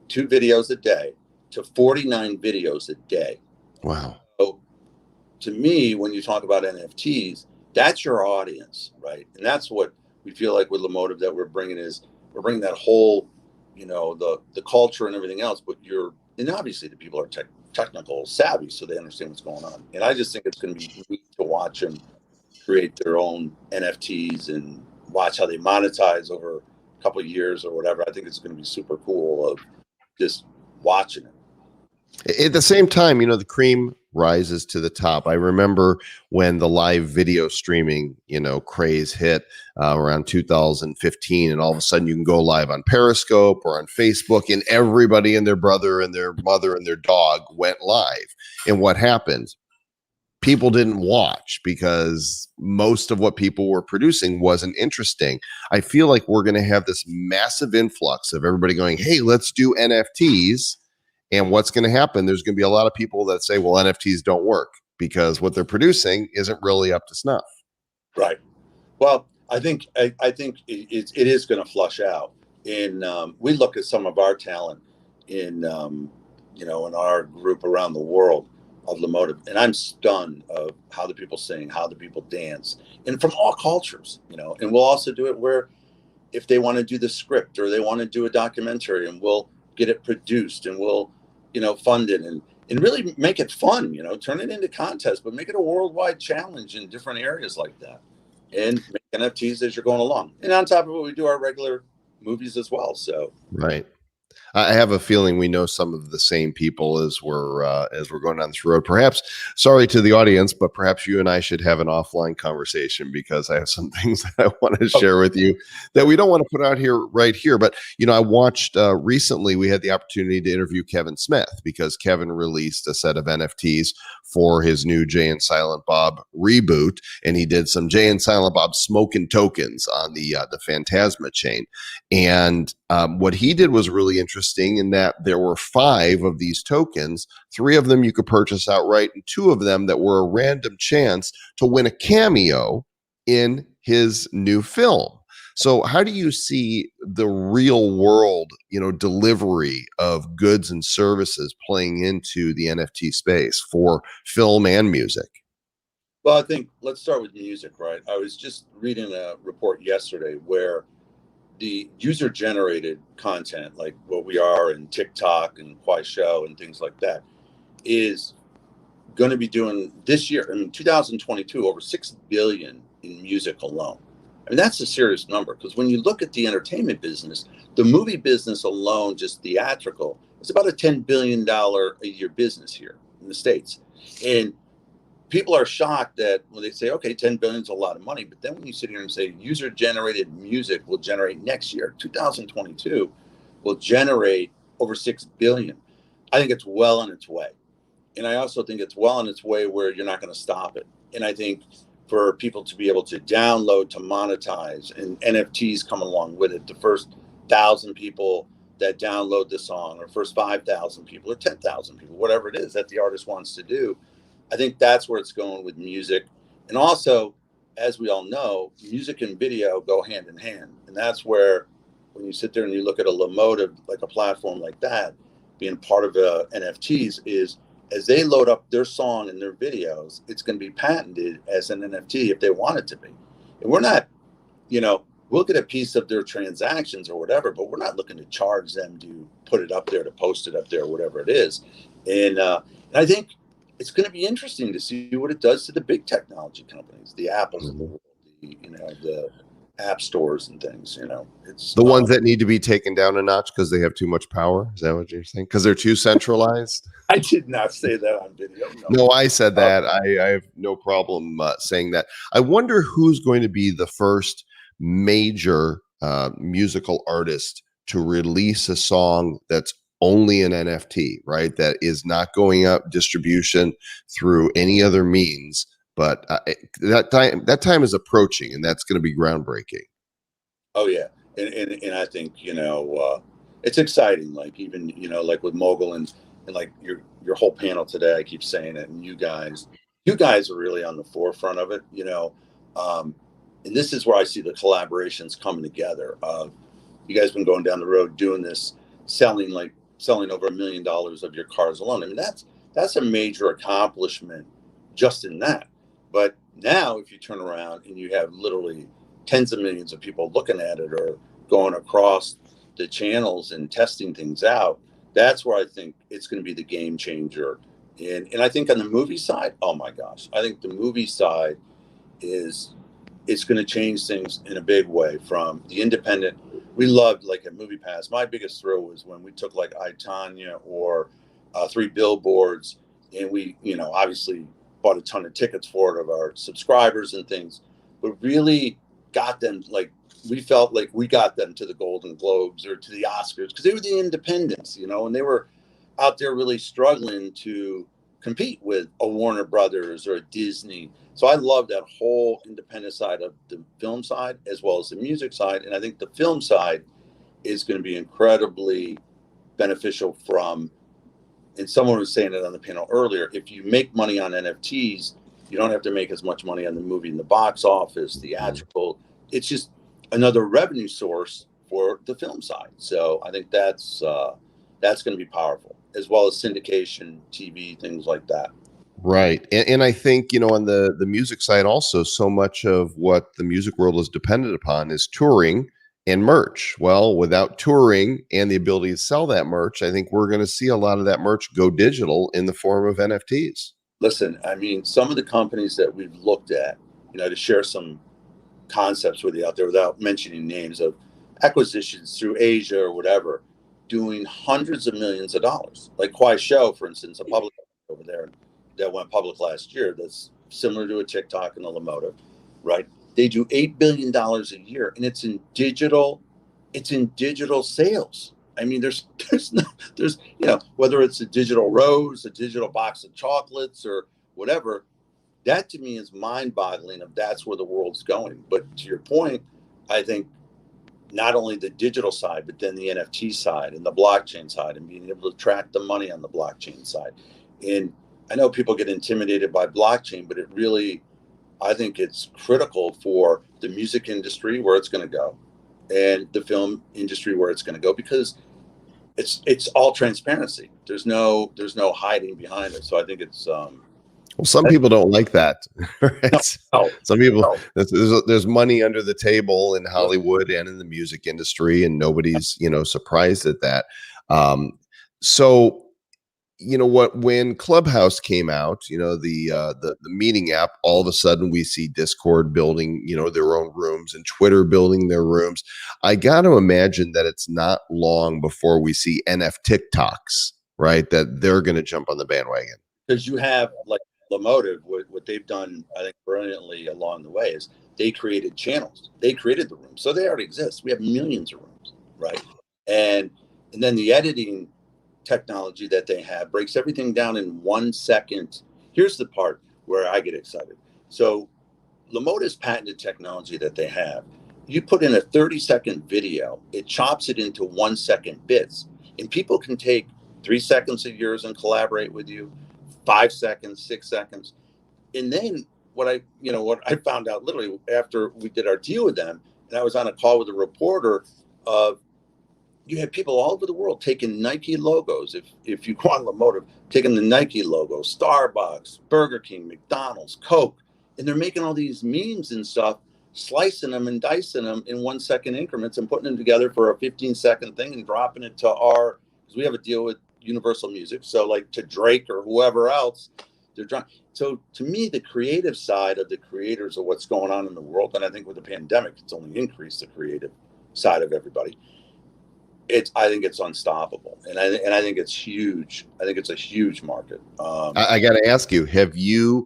2 videos a day to 49 videos a day. Wow. So to me, when you talk about NFTs, that's your audience, right? And that's what we feel like with Lemotive that we're bringing that whole, the culture and everything else, but and obviously the people are technical savvy, so they understand what's going on. And I just think it's going to be neat to watch them create their own NFTs and watch how they monetize over a couple of years or whatever. I think it's going to be super cool of just watching it. At the same time, the cream rises to the top. I remember when the live video streaming, craze hit around 2015, and all of a sudden you can go live on Periscope or on Facebook, and everybody and their brother and their mother and their dog went live. And what happened? People didn't watch because most of what people were producing wasn't interesting. I feel like we're going to have this massive influx of everybody going, hey, let's do NFTs. And what's going to happen? There's going to be a lot of people that say, well, NFTs don't work because what they're producing isn't really up to snuff. Right. Well, I think it is going to flush out. And we look at some of our talent in our group around the world of Lemotive, and I'm stunned of how the people sing, how the people dance, and from all cultures, and we'll also do it where if they want to do the script or they want to do a documentary, and we'll get it produced and we'll fund it and really make it fun, turn it into contests, but make it a worldwide challenge in different areas like that, and make NFTs as you're going along. And on top of it, we do our regular movies as well. So right. I have a feeling we know some of the same people as we're going down this road. Perhaps, sorry to the audience, but perhaps you and I should have an offline conversation, because I have some things that I want to share with you that we don't want to put out here right here. But I watched recently. We had the opportunity to interview Kevin Smith, because Kevin released a set of NFTs for his new Jay and Silent Bob reboot, and he did some Jay and Silent Bob smoking tokens on the Phantasma chain. And what he did was really interesting in that there were 5 of these tokens. 3 of them you could purchase outright, and 2 of them that were a random chance to win a cameo in his new film. So how do you see the real world, delivery of goods and services playing into the NFT space for film and music? Well, I think let's start with music, right? I was just reading a report yesterday where the user-generated content, like what we are in TikTok and Kuaishou and things like that, is going to be doing this year, 2022, over 6 billion in music alone. That's a serious number, because when you look at the entertainment business, the movie business alone, just theatrical, it's about a $10 billion a year business here in the States. And people are shocked that when they say, okay, 10 billion is a lot of money. But then when you sit here and say user generated music will generate next year, 2022, will generate over 6 billion. I think it's well on its way. And I also think it's well on its way where you're not going to stop it. And I think for people to be able to download, to monetize, and NFTs come along with it, the first 1,000 people that download the song, or first 5,000 people, or 10,000 people, whatever it is that the artist wants to do, I think that's where it's going with music. And also, as we all know, music and video go hand in hand. And that's where, when you sit there and you look at a Lomotive, like a platform like that, being part of NFTs, is as they load up their song and their videos, it's going to be patented as an NFT if they want it to be. And we're not, we'll get a piece of their transactions or whatever, but we're not looking to charge them to put it up there, to post it up there, whatever it is. And I think it's going to be interesting to see what it does to the big technology companies, the Apples of the world, the app stores and things. It's the ones that need to be taken down a notch because they have too much power. Is that what you're saying? Because they're too centralized? I did not say that on video. No, I said that. I have no problem saying that. I wonder who's going to be the first major musical artist to release a song that's only an NFT, right? That is not going up distribution through any other means. But that time is approaching, and that's going to be groundbreaking. Oh yeah, and I think it's exciting. Like even like with Mogul and like your whole panel today, I keep saying it, and you guys are really on the forefront of it. And this is where I see the collaborations coming together. You guys been going down the road doing this, selling over $1 million of your cars alone. I mean, that's a major accomplishment just in that. But now if you turn around and you have literally tens of millions of people looking at it or going across the channels and testing things out, that's where I think it's going to be the game changer. And I think on the movie side, oh my gosh, I think the movie side it's going to change things in a big way. From the independent, we loved, like at Movie Pass, my biggest thrill was when we took like I, Tonya or 3 Billboards, and we obviously bought a ton of tickets for it of our subscribers and things, but really got them, like we felt like we got them to the Golden Globes or to the Oscars because they were the independents, and they were out there really struggling to compete with a Warner Brothers or a Disney. So I love that whole independent side of the film side as well as the music side. And I think the film side is going to be incredibly beneficial and someone was saying it on the panel earlier, if you make money on NFTs, you don't have to make as much money on the movie in the box office, theatrical. It's just another revenue source for the film side. So I think that's going to be powerful, as well as syndication, TV, things like that. Right. And I think, on the music side also, so much of what the music world is dependent upon is touring and merch. Well, without touring and the ability to sell that merch, I think we're going to see a lot of that merch go digital in the form of NFTs. Listen, I mean, some of the companies that we've looked at, to share some concepts with you out there without mentioning names, of acquisitions through Asia or whatever, doing hundreds of millions of dollars. Like Kwai Show, for instance, a public over there that went public last year, that's similar to a TikTok and a Lomotive, right? They do $8 billion a year, and it's in digital sales. I mean, there's whether it's a digital rose, a digital box of chocolates, or whatever, that to me is mind-boggling of that's where the world's going. But to your point, I think not only the digital side, but then the NFT side and the blockchain side, and being able to track the money on the blockchain side. And I know people get intimidated by blockchain, but I think it's critical for the music industry, where it's going to go, and the film industry, where it's going to go, because it's all transparency. There's no hiding behind it. So I think it's well, some people don't like that. Right? No. Some people, there's money under the table in Hollywood and in the music industry, and nobody's surprised at that. So when Clubhouse came out, the meeting app, all of a sudden we see Discord building, their own rooms, and Twitter building their rooms. I got to imagine that it's not long before we see NF TikToks, right? That they're going to jump on the bandwagon. Because you have like Lomotive, what they've done, I think, brilliantly along the way is they created channels. They created the rooms. So they already exist. We have millions of rooms, right? And And then the editing technology that they have breaks everything down in 1 second. Here's the part where I get excited. So Lamoda's patented technology that they have, you put in a 30-second video, it chops it into 1 second bits, and people can take 3 seconds of yours and collaborate with you, 5 seconds, 6 seconds. And then what I found out literally after we did our deal with them, and I was on a call with a reporter, you had people all over the world taking Nike logos. If you go on Lamoda, taking the Nike logo, Starbucks, Burger King, McDonald's, Coke, and they're making all these memes and stuff, slicing them and dicing them in 1 second increments and putting them together for a 15-second thing and dropping it to because we have a deal with Universal Music. So like to Drake or whoever else, they're trying. So to me, the creative side of the creators of what's going on in the world, and I think with the pandemic, it's only increased the creative side of everybody. I think it's unstoppable, and I think it's huge. I think it's a huge market. I got to ask you, have you?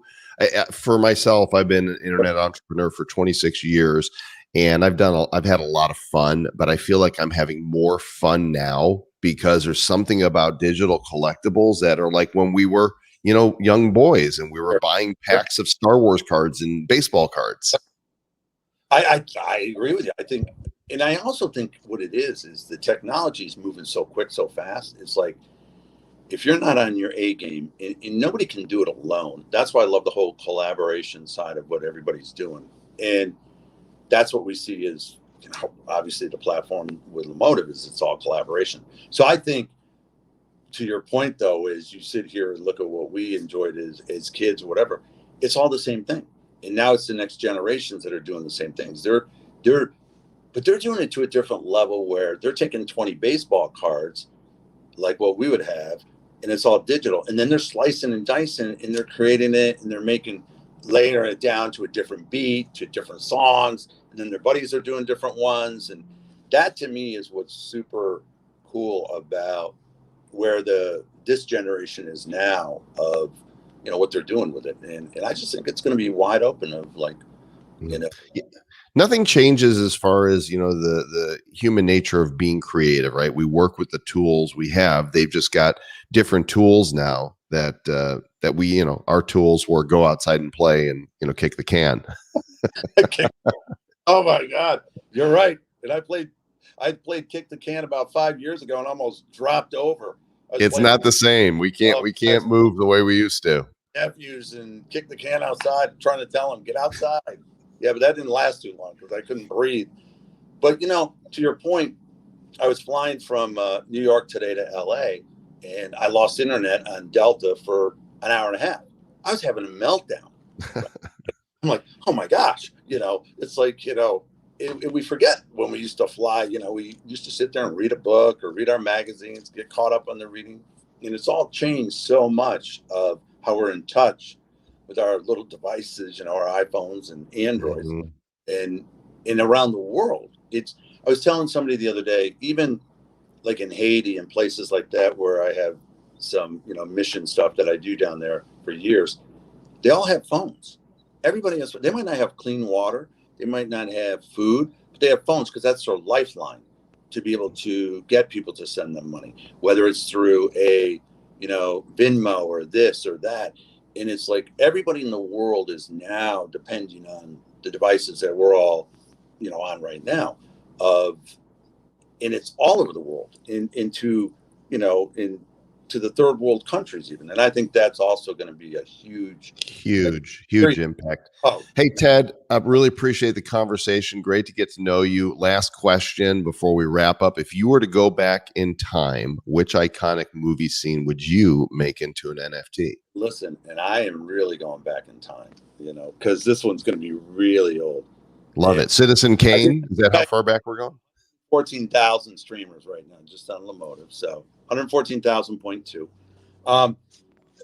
For myself, I've been an internet entrepreneur for 26 years, and I've had a lot of fun, but I feel like I'm having more fun now because there's something about digital collectibles that are like when we were, young boys and we were buying packs of Star Wars cards and baseball cards. I agree with you. I think. And I also think what it is the technology is moving so quick, so fast. It's like, if you're not on your A game, and nobody can do it alone. That's why I love the whole collaboration side of what everybody's doing. And that's what we see is, obviously the platform with Lamotive is it's all collaboration. So I think, to your point though, is you sit here and look at what we enjoyed as kids or whatever, it's all the same thing. And now it's the next generations that are doing the same things. But they're doing it to a different level where they're taking 20 baseball cards like what we would have, and it's all digital. And then they're slicing and dicing and they're creating it and they're layering it down to a different beat, to different songs. And then their buddies are doing different ones. And that to me is what's super cool about where this generation is now of, what they're doing with it. And I just think it's going to be wide open of like, Nothing changes as far as the human nature of being creative, right? We work with the tools we have. They've just got different tools now that we our tools were go outside and play and kick the can. Oh my God, you're right. And I played kick the can about 5 years ago and almost dropped over. It's not the same. We can't move the way we used to. Nephews and kick the can outside, trying to tell them get outside. Yeah, but that didn't last too long because I couldn't breathe. But, to your point, I was flying from New York today to LA, and I lost internet on Delta for an hour and a half. I was having a meltdown. I'm like, oh, my gosh. It's like, we forget when we used to fly. We used to sit there and read a book or read our magazines, get caught up on the reading. And it's all changed so much of how we're in touch with our little devices, our iPhones and Androids, and around the world. I was telling somebody the other day, even like in Haiti and places like that, where I have some, mission stuff that I do down there for years, they all have phones. Everybody has. They might not have clean water, they might not have food, but they have phones because that's their lifeline to be able to get people to send them money, whether it's through a, Venmo or this or that. And it's like everybody in the world is now depending on the devices that we're all, on right now. And it's all over the world, into the third world countries even. And I think that's also going to be a huge impact. Hey, Ted, I really appreciate the conversation. Great to get to know you. Last question before we wrap up. If you were to go back in time, which iconic movie scene would you make into an NFT? Listen, and I am really going back in time, because this one's going to be really old. Love it. Citizen Kane, is that how far back we're going? 14,000 streamers right now, just on Lamotive. So 114,000.2.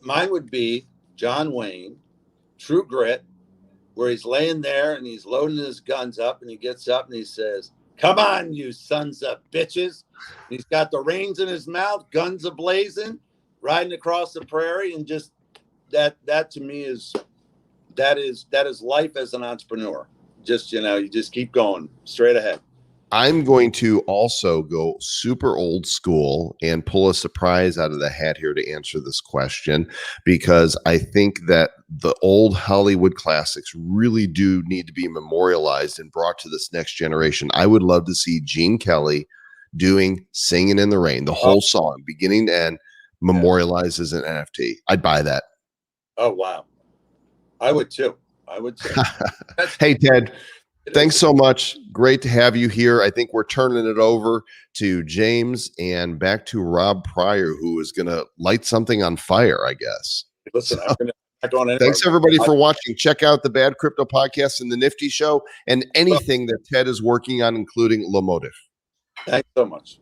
Mine would be John Wayne, True Grit, where he's laying there and he's loading his guns up and he gets up and he says, "Come on, you sons of bitches." And he's got the reins in his mouth, guns a-blazing, riding across the prairie, and just that to me is life as an entrepreneur. Just, you just keep going straight ahead. I'm going to also go super old school and pull a surprise out of the hat here to answer this question, because I think that the old Hollywood classics really do need to be memorialized and brought to this next generation. I would love to see Gene Kelly doing Singing in the Rain, the whole song, beginning to end, memorialized as an NFT. I'd buy that. Oh, wow. I would too. Hey, Ted. Thanks so much. Great to have you here. I think we're turning it over to James and back to Rob Pryor, who is going to light something on fire, I guess. Listen, I'm not going anywhere. Thanks, everybody, for watching. Check out the Bad Crypto Podcast and the Nifty Show and anything that Ted is working on, including Lomotive. Thanks so much.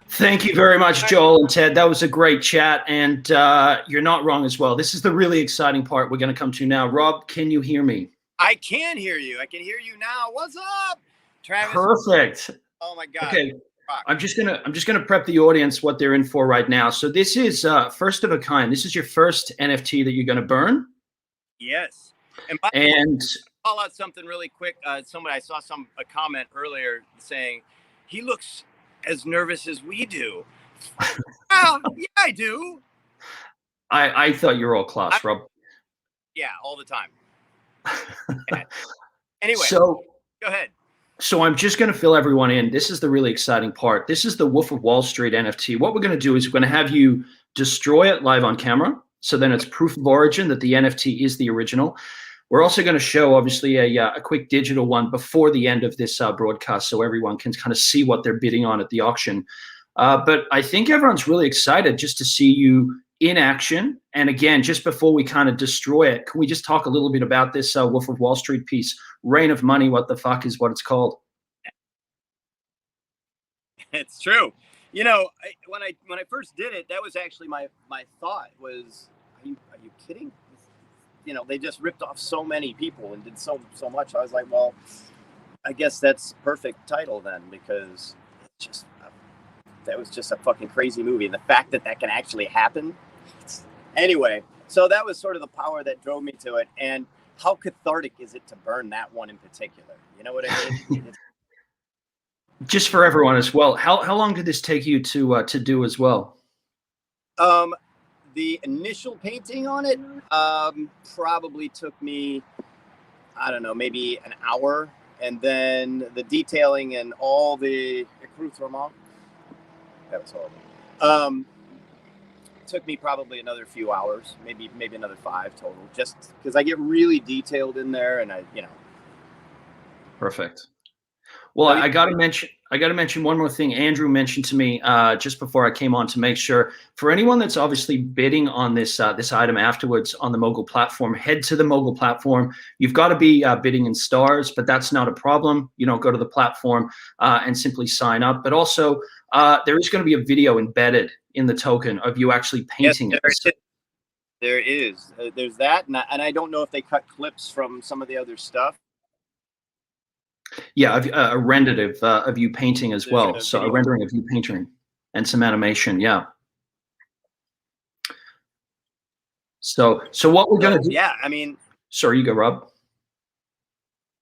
Thank you very much, Joel and Ted. That was a great chat, and you're not wrong as well. This is the really exciting part we're going to come to now. Rob, can you hear me? I can hear you. I can hear you now. What's up, Travis? Perfect. Oh my God. Okay. I'm just gonna prep the audience what they're in for right now. So this is first of a kind. This is your first NFT that you're going to burn. Yes. And by the way, call out something really quick. I saw a comment earlier saying he looks as nervous as we do. Well, yeah, I do. I thought you were all class, Rob. Yeah, all the time. Anyway, so go ahead. So I'm just going to fill everyone in. This is the really exciting part. This is the Wolf of Wall Street NFT. What we're going to do is we're going to have you destroy it live on camera. So then it's proof of origin that the NFT is the original. We're also going to show, obviously, a quick digital one before the end of this broadcast so everyone can kind of see what they're bidding on at the auction. But I think everyone's really excited just to see you in action. And again, just before we kind of destroy it, can we just talk a little bit about this Wolf of Wall Street piece, Reign of Money, what the fuck is what it's called? It's true. You know, when I first did it, that was actually my thought was, are you kidding? You know, they just ripped off so many people and did so much. I was like, well, I guess that's perfect title then, because it's just that was just a fucking crazy movie. And the fact that can actually happen. Anyway, so that was sort of the power that drove me to it. And how cathartic is it to burn that one in particular? You know what I mean? Just for everyone as well, how long did this take you to do as well? The initial painting on it probably took me, I don't know, maybe an hour. And then the detailing and all the accoutrement, that was horrible. Took me probably another few hours, maybe another 5 total, just because I get really detailed in there, and Perfect. Well, I got to mention one more thing. Andrew mentioned to me just before I came on to make sure, for anyone that's obviously bidding on this item afterwards on the Mogul platform, head to the Mogul platform. You've got to be bidding in stars, but that's not a problem. You know, go to the platform and simply sign up. But also, there is going to be a video embedded in the token of you actually painting it. There is. There's that, and I don't know if they cut clips from some of the other stuff. Yeah, a renditive of you painting as well. So a rendering of you painting and some animation. Yeah. So what we're going to do. Yeah, I mean. Sorry, you go, Rob.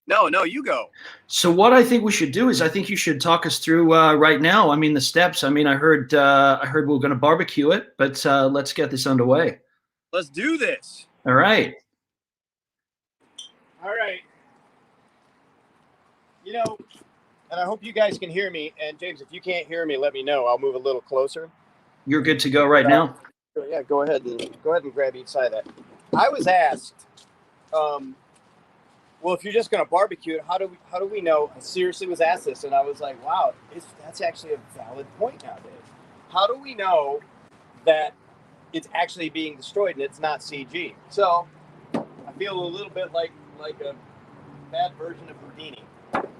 No, you go. So what I think we should do is I think you should talk us through right now. I mean, the steps. I mean, I heard we're going to barbecue it, but let's get this underway. Let's do this. All right. All right. You know, and I hope you guys can hear me. And James, if you can't hear me, let me know. I'll move a little closer. You're good to go right now. Yeah, go ahead and grab each side of that. I was asked, well, if you're just going to barbecue it, how do we know? I seriously was asked this, and I was like, wow, that's actually a valid point nowadays. How do we know that it's actually being destroyed and it's not CG? So I feel a little bit like a bad version of Houdini.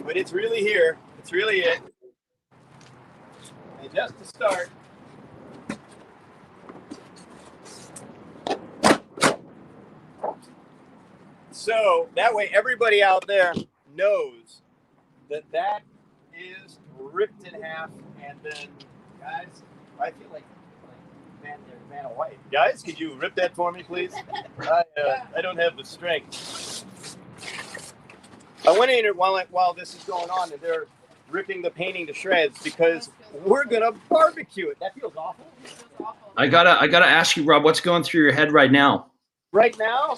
But it's really here. It's really it. And just to start, so that way everybody out there knows that is ripped in half, and then, guys, I feel like Vanna White. Guys, could you rip that for me, please? I don't have the strength. I went in while this is going on, and they're ripping the painting to shreds because we're gonna barbecue it. That feels awful. I gotta ask you, Rob, what's going through your head right now? Right now,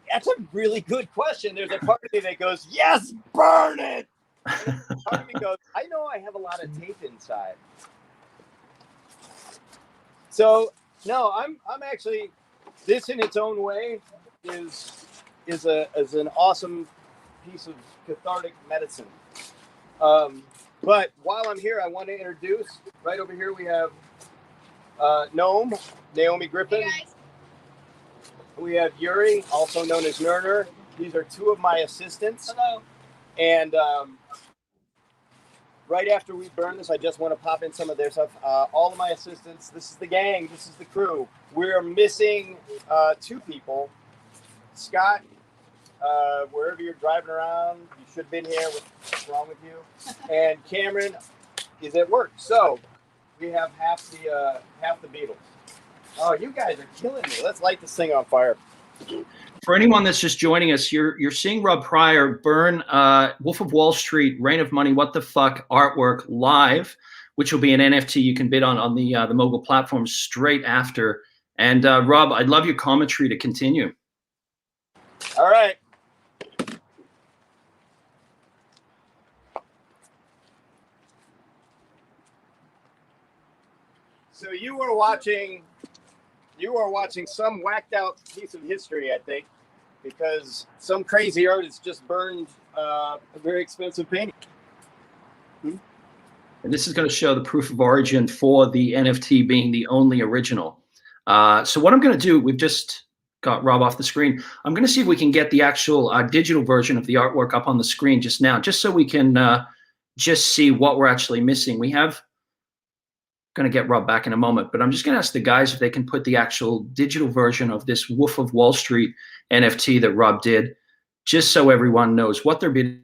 that's a really good question. There's a part of me that goes, "Yes, burn it." And a part of me goes, "I know I have a lot of tape inside." So no, I'm actually. This in its own way is an awesome piece of cathartic medicine. But while I'm here, I want to introduce, right over here we have Naomi Griffin. Hey, we have Yuri, also known as Nerner. These are two of my assistants. Hello. And right after we burn this, I just want to pop in some of their stuff. All of my assistants, this is the gang, this is the crew. We're missing two people. Scott, wherever you're driving around, you should have been here. What's wrong with you? And Cameron is at work. So we have half the Beatles. Oh, you guys are killing me. Let's light this thing on fire. For anyone that's just joining us, you're seeing Rob Pryor burn Wolf of Wall Street, Reign of Money, What the Fuck artwork live, which will be an NFT you can bid on the Mogul platform straight after. And Rob, I'd love your commentary to continue. All right. So you are watching some whacked out piece of history, I think, because some crazy artist just burned a very expensive painting. And this is going to show the proof of origin for the NFT being the only original. So what I'm going to do, we've just got Rob off the screen. I'm going to see if we can get the actual digital version of the artwork up on the screen just now, just so we can just see what we're actually missing. We have going to get Rob back in a moment, but I'm just going to ask the guys if they can put the actual digital version of this Wolf of Wall Street NFT that Rob did, just so everyone knows what they're bidding.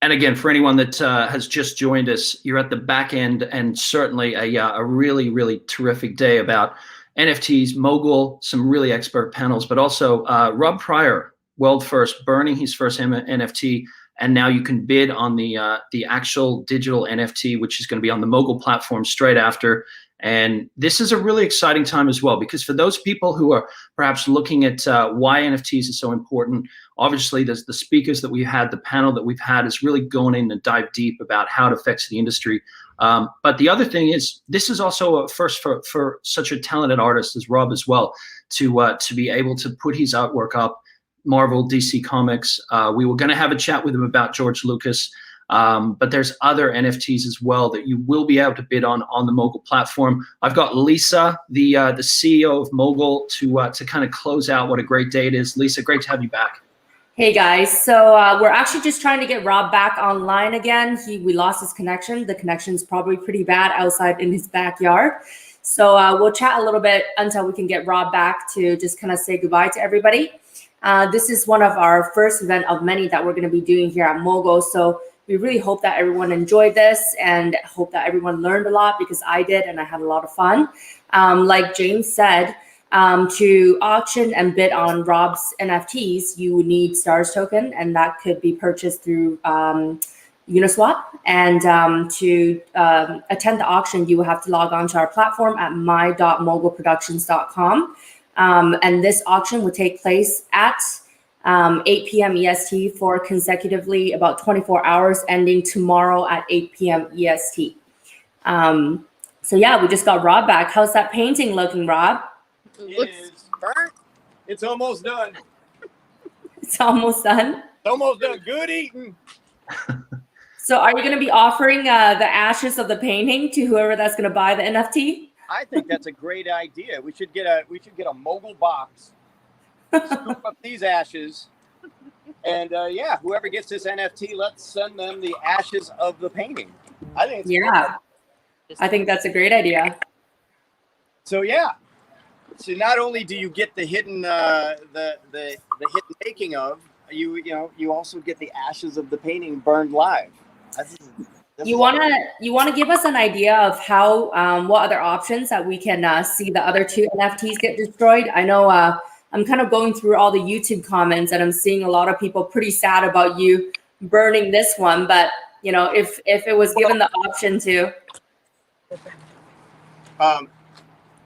And again, for anyone that has just joined us, you're at the back end, and certainly a really, really terrific day about NFTs, Mogul, some really expert panels, but also Rob Pryor, world first, burning his first NFT, and now you can bid on the actual digital NFT, which is going to be on the Mogul platform straight after. And this is a really exciting time as well, because for those people who are perhaps looking at why NFTs are so important, obviously there's the speakers that we've had, the panel that we've had is really going in and dive deep about how it affects the industry. But the other thing is, this is also a first for such a talented artist as Rob as well, to be able to put his artwork up, Marvel, DC Comics. We were going to have a chat with him about George Lucas. But there's other NFTs as well that you will be able to bid on the Mogul platform. I've got Lisa, the CEO of Mogul, to kind of close out what a great day it is. Lisa, great to have you back. Hey guys, so we're actually just trying to get Rob back online again. We lost his connection. The connection's probably pretty bad outside in his backyard. So we'll chat a little bit until we can get Rob back to just kind of say goodbye to everybody. This is one of our first event of many that we're going to be doing here at Mogul. So we really hope that everyone enjoyed this and hope that everyone learned a lot, because I did and I had a lot of fun. Like James said, to auction and bid on Rob's NFTs, you would need STARS token, and that could be purchased through Uniswap. And to attend the auction, you will have to log on to our platform at my.mogulproductions.com. And this auction will take place at 8 p.m. EST for consecutively about 24 hours, ending tomorrow at 8 p.m. EST. So yeah, we just got Rob back. How's that painting looking, Rob? It is burnt. It's almost done. It's almost done? It's almost done. Good eating. So are you going to be offering the ashes of the painting to whoever that's going to buy the NFT? I think that's a great idea. We should get a Mogul box, scoop up these ashes, and yeah, whoever gets this NFT, let's send them the ashes of the painting. I think it's yeah. I think that's a great idea. So yeah. So not only do you get the hidden the hidden making of, you also get the ashes of the painting burned live. You wanna give us an idea of how what other options that we can see the other two NFTs get destroyed? I know I'm kind of going through all the YouTube comments and I'm seeing a lot of people pretty sad about you burning this one, but you know, if it was given the option to.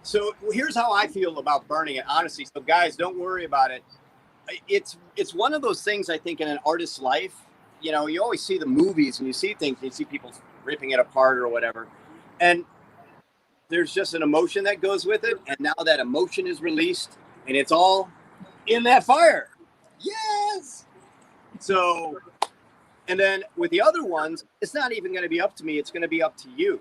So here's how I feel about burning it, honestly. So guys, don't worry about it. It's one of those things, I think, in an artist's life. You know, you always see the movies and you see things, and you see people ripping it apart or whatever. And there's just an emotion that goes with it. And now that emotion is released and it's all in that fire. Yes. So, and then with the other ones, it's not even going to be up to me. It's going to be up to you,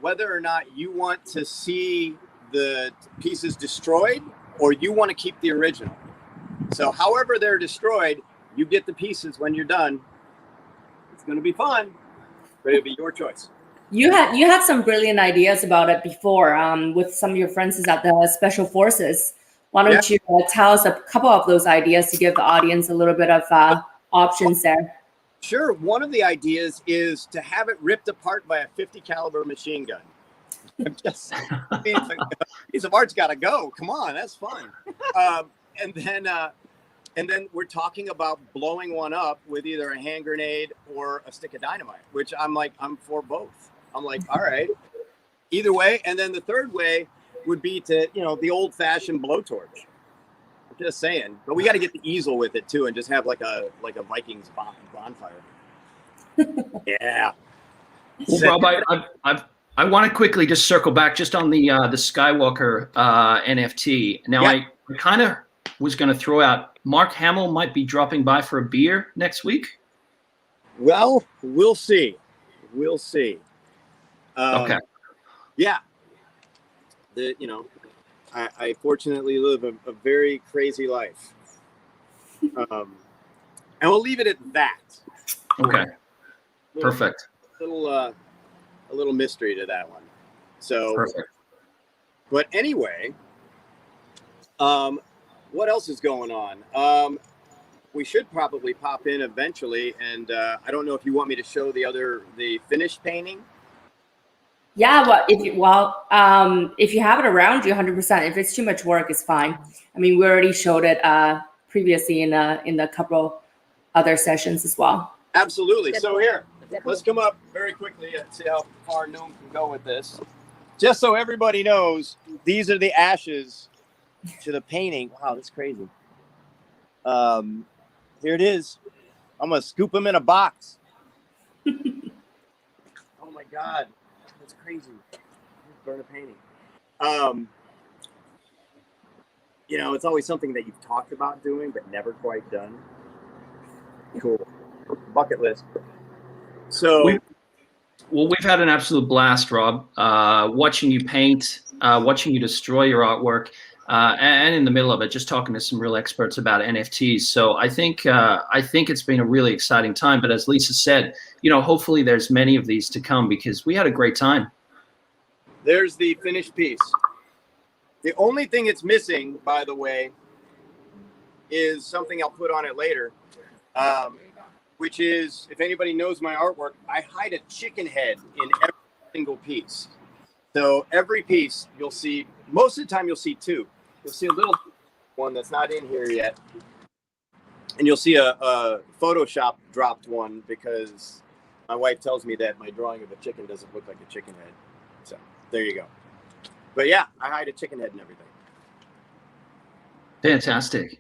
whether or not you want to see the pieces destroyed or you want to keep the original. So however they're destroyed, you get the pieces when you're done. It's going to be fun, but it'll be your choice. You had some brilliant ideas about it before with some of your friends at the Special Forces. Why don't you tell us a couple of those ideas to give the audience a little bit of options there? Sure. One of the ideas is to have it ripped apart by a 50 caliber machine gun. Just, I mean, piece of art's got to go. Come on, that's fun. And then we're talking about blowing one up with either a hand grenade or a stick of dynamite, which I'm for both. I'm like, all right, either way. And then the third way would be to, the old fashioned blowtorch. I'm just saying, but we got to get the easel with it too, and just have like a Vikings bonfire. Yeah. Well, Rob, I want to quickly just circle back just on the Skywalker NFT. Now, I kind of was going to throw out Mark Hamill might be dropping by for a beer next week. Well, we'll see. We'll see. Okay. Yeah. I fortunately live a very crazy life. And we'll leave it at that. Okay. Perfect. A little mystery to that one. So perfect. But anyway, what else is going on? We should probably pop in eventually, and I don't know if you want me to show the finished painting. Yeah, well, if you have it around you, 100%. If it's too much work, it's fine. I mean, we already showed it previously in a couple other sessions as well. Absolutely. So here, let's come up very quickly and see how far Noam can go with this. Just so everybody knows, these are the ashes to the painting. Wow, that's crazy. Here it is. I'm gonna scoop them in a box. Oh my God, that's crazy. Burn a painting. It's always something that you've talked about doing but never quite done. Cool. Bucket list. So we've had an absolute blast, Rob, watching you paint, watching you destroy your artwork. And in the middle of it, just talking to some real experts about NFTs. So I think it's been a really exciting time. But as Lisa said, hopefully there's many of these to come because we had a great time. There's the finished piece. The only thing it's missing, by the way, is something I'll put on it later, which is, if anybody knows my artwork, I hide a chicken head in every single piece. So every piece you'll see, most of the time you'll see two. You'll see a little one that's not in here yet. And you'll see a Photoshop dropped one because my wife tells me that my drawing of a chicken doesn't look like a chicken head. So there you go. But yeah, I hide a chicken head and everything. Fantastic.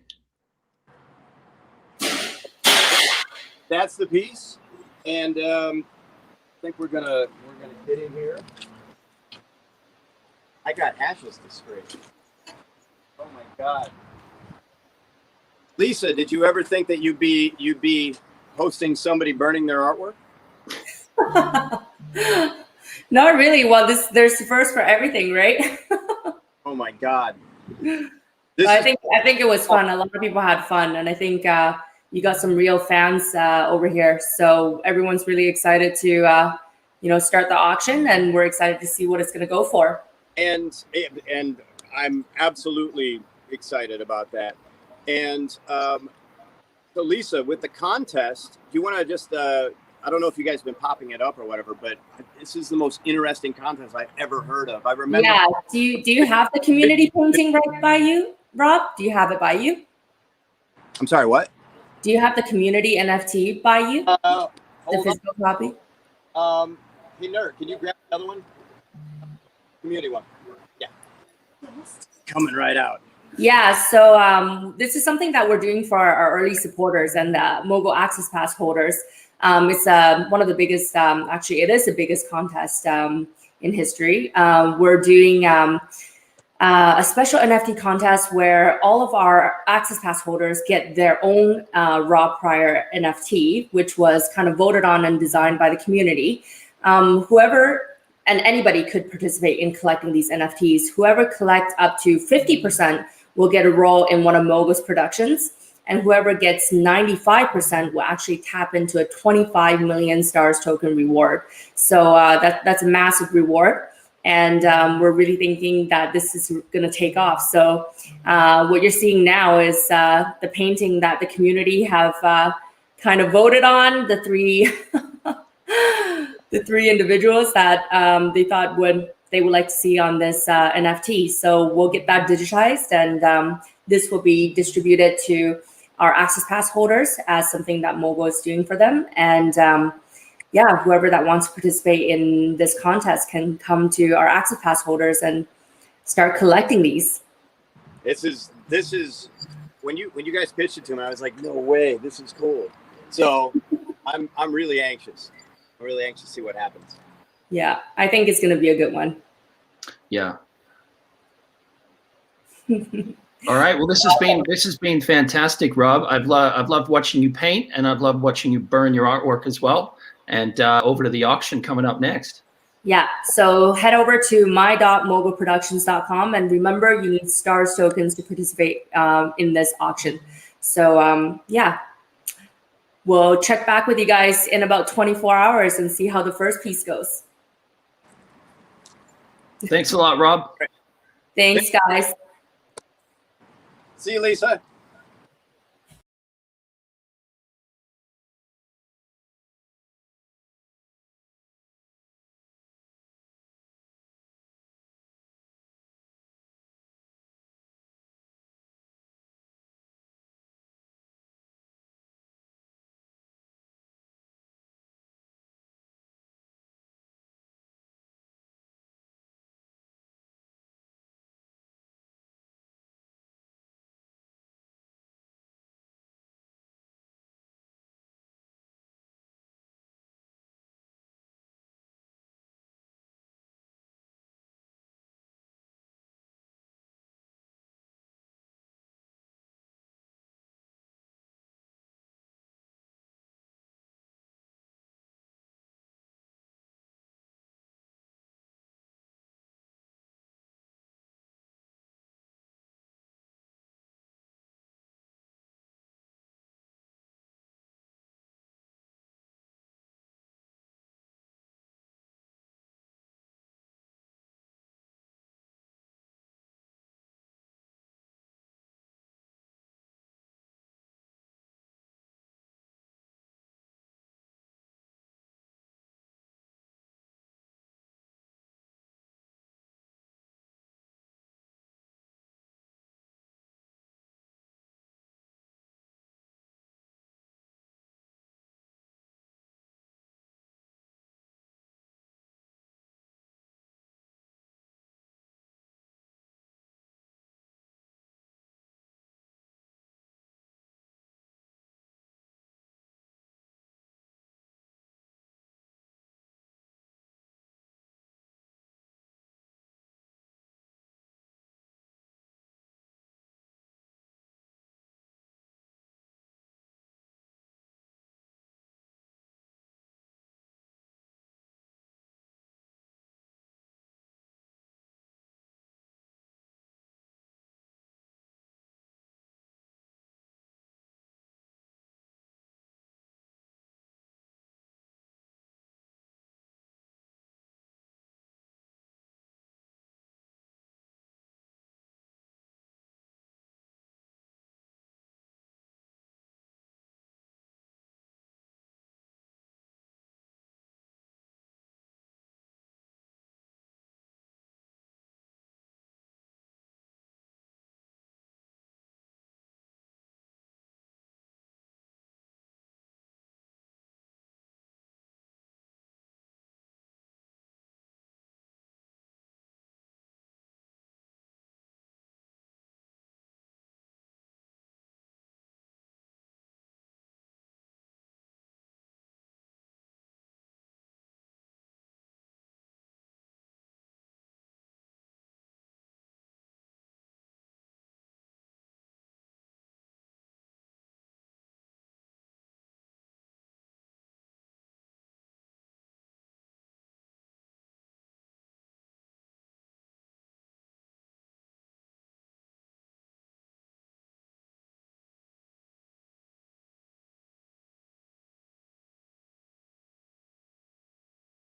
That's the piece. And I think we're gonna get in here. I got ashes to scrape. Oh my God. Lisa, did you ever think that you'd be hosting somebody burning their artwork? Not really. Well, there's the first for everything, right? Oh my God. I think it was fun. A lot of people had fun, and I think you got some real fans over here. So everyone's really excited to start the auction, and we're excited to see what it's going to go for. And I'm absolutely excited about that. And so Lisa, with the contest, do you want to just I don't know if you guys have been popping it up or whatever, but this is the most interesting contest I've ever heard of. I remember. Yeah. Do you have the community painting right by you, Rob? Do you have it by you? I'm sorry, what? Do you have the community NFT by you? The physical copy? Hey, Nerd, can you grab the other one? Community one. Yeah. Coming right out. Yeah, so this is something that we're doing for our early supporters and Mogul Access Pass holders. It's one of the biggest, actually, it is the biggest contest in history. We're doing a special NFT contest where all of our Access Pass holders get their own Rob Pryor NFT, which was kind of voted on and designed by the community. Whoever and anybody could participate in collecting these NFTs. Whoever collects up to 50% will get a role in one of Mogul's productions. And whoever gets 95% will actually tap into a 25 million stars token reward. So that's a massive reward. And we're really thinking that this is going to take off. So what you're seeing now is the painting that the community have kind of voted on, the three individuals that they thought they would like to see on this NFT. So we'll get that digitized, and this will be distributed to our Access Pass holders as something that Mogul is doing for them. And yeah, whoever that wants to participate in this contest can come to our Access Pass holders and start collecting these. This is when you guys pitched it to me, I was like, no way, this is cool. So I'm really anxious. I'm really anxious to see what happens. Yeah, I think it's going to be a good one. Yeah. All right. Well, this has been fantastic, Rob. I've loved watching you paint, and I've loved watching you burn your artwork as well. And over to the auction coming up next. Yeah. So head over to my.mogulproductions.com, and remember, you need stars tokens to participate in this auction. So yeah. We'll check back with you guys in about 24 hours and see how the first piece goes. Thanks a lot, Rob. Thanks, guys. See you, Lisa.